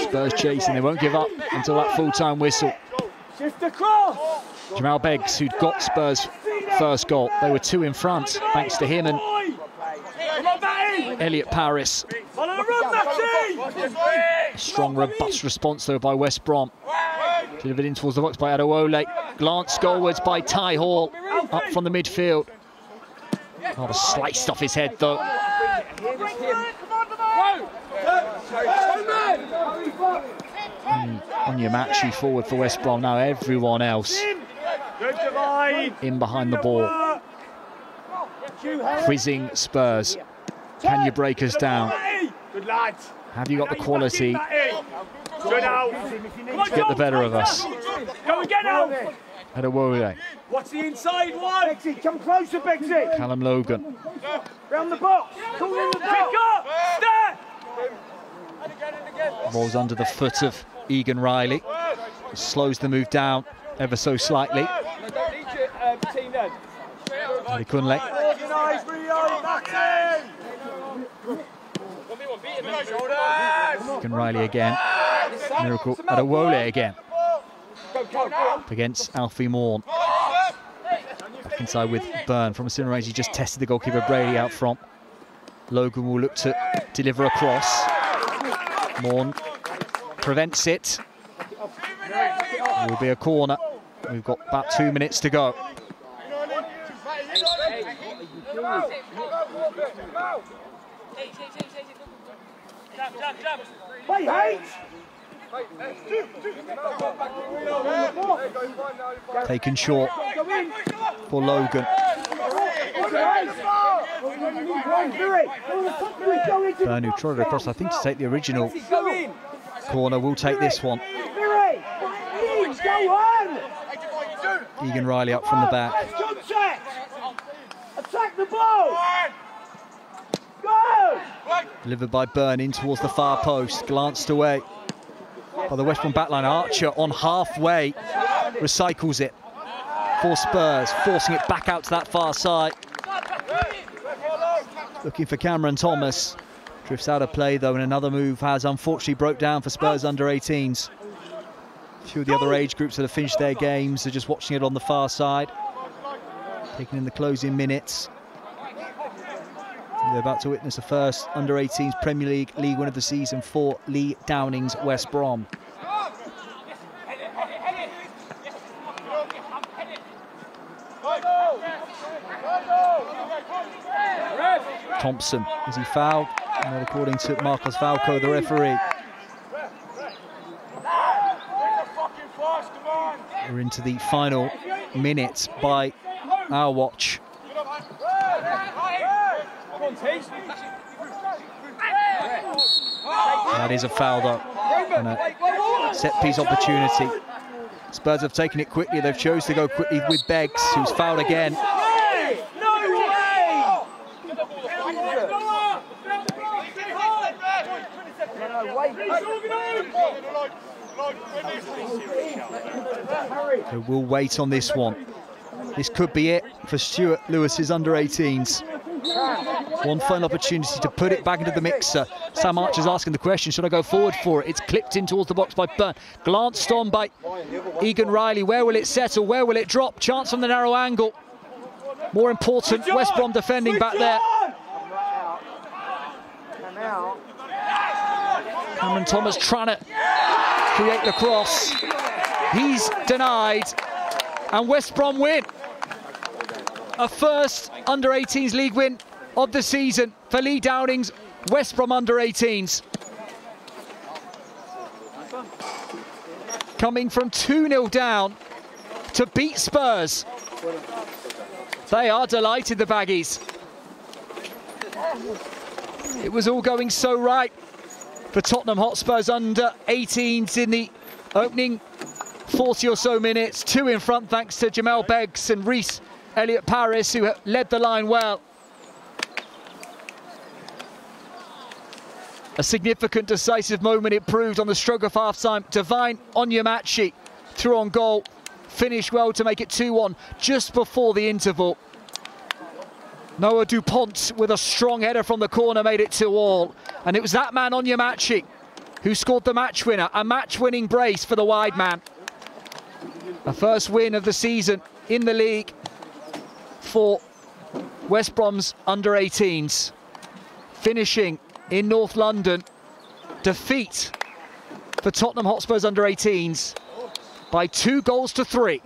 Spurs chasing, they won't give up until that full-time whistle. Jamal Beggs, who'd got Spurs' first goal. They were 2 in front, thanks to him and Elliot Paris. Strong, robust response, though, by West Brom. Delivered in towards the box by Adewole. Glance goalwards by Ty Hall, up from the midfield. Rather sliced off his head, though. Onyemachi forward for West Brom. Now everyone else in behind the ball. Quizzing Spurs. Can you break us down? Have you got the quality to get the better of us? Go again now. Adewole. What's the inside one? Bexy, come closer, Bexy. Callum Logan. Round the box. Call in the pick up. Stand. Rolls under the foot of Egan Riley. Slows the move down ever so slightly. Kunle. Egan Riley again. Miracle Adewole again. Up against Alfie Morn. Back inside with Byrne. From a similar range, he just tested the goalkeeper Brady out front. Logan will look to deliver a cross. Morn prevents it. It will be a corner. We've got about 2 minutes to go. Taken short for Logan. Byrne, who trotted across, I think, to take the original corner, will take this one. Egan Riley up from the back. Attack the ball! Go! Delivered by Byrne in towards the far post. Glanced away by the West Brom backline. Archer on halfway recycles it for Spurs, forcing it back out to that far side. Looking for Cameron Thomas. Drifts out of play, though, and another move has unfortunately broke down for Spurs under-18s. A few of the other age groups that have finished their games are just watching it on the far side, taking in the closing minutes. They're about to witness the first under-18s Premier League win of the season for Lee Downing's West Brom. Thompson, is he fouled? Not according to Marcos Valco, the referee. We're into the final minutes by our watch. That is a foul, though, and a set-piece opportunity. Spurs have taken it quickly. They've chosen to go quickly with Beggs, who's fouled again. They will wait on this one. This could be it for Stuart Lewis's under-18s. One final opportunity to put it back into the mixer. Sam Archer's asking the question, should I go forward for it? It's clipped in towards the box by Byrne. Glanced on by Egan Riley. Where will it settle? Where will it drop? Chance from the narrow angle. More important, West Brom defending back there. Cameron Thomas trying to create the cross. He's denied, and West Brom win. A first under-18s league win of the season for Lee Downing's West Brom under-18s. Coming from 2-0 down to beat Spurs. They are delighted, the Baggies. It was all going so right for Tottenham Hotspur's under 18s in the opening 40 or so minutes. 2 in front thanks to Jamel Beggs and Reece Elliott-Paris, who led the line well. A significant, decisive moment it proved on the stroke of half-time. Divine Onyemachi through on goal, finished well to make it 2-1 just before the interval. Noah Dupont with a strong header from the corner made it 2-2. And it was that man, Onyemachi, who scored the match winner. A match-winning brace for the wide man. A first win of the season in the league for West Brom's under-18s. Finishing in North London. Defeat for Tottenham Hotspur's under-18s by 2 goals to 3.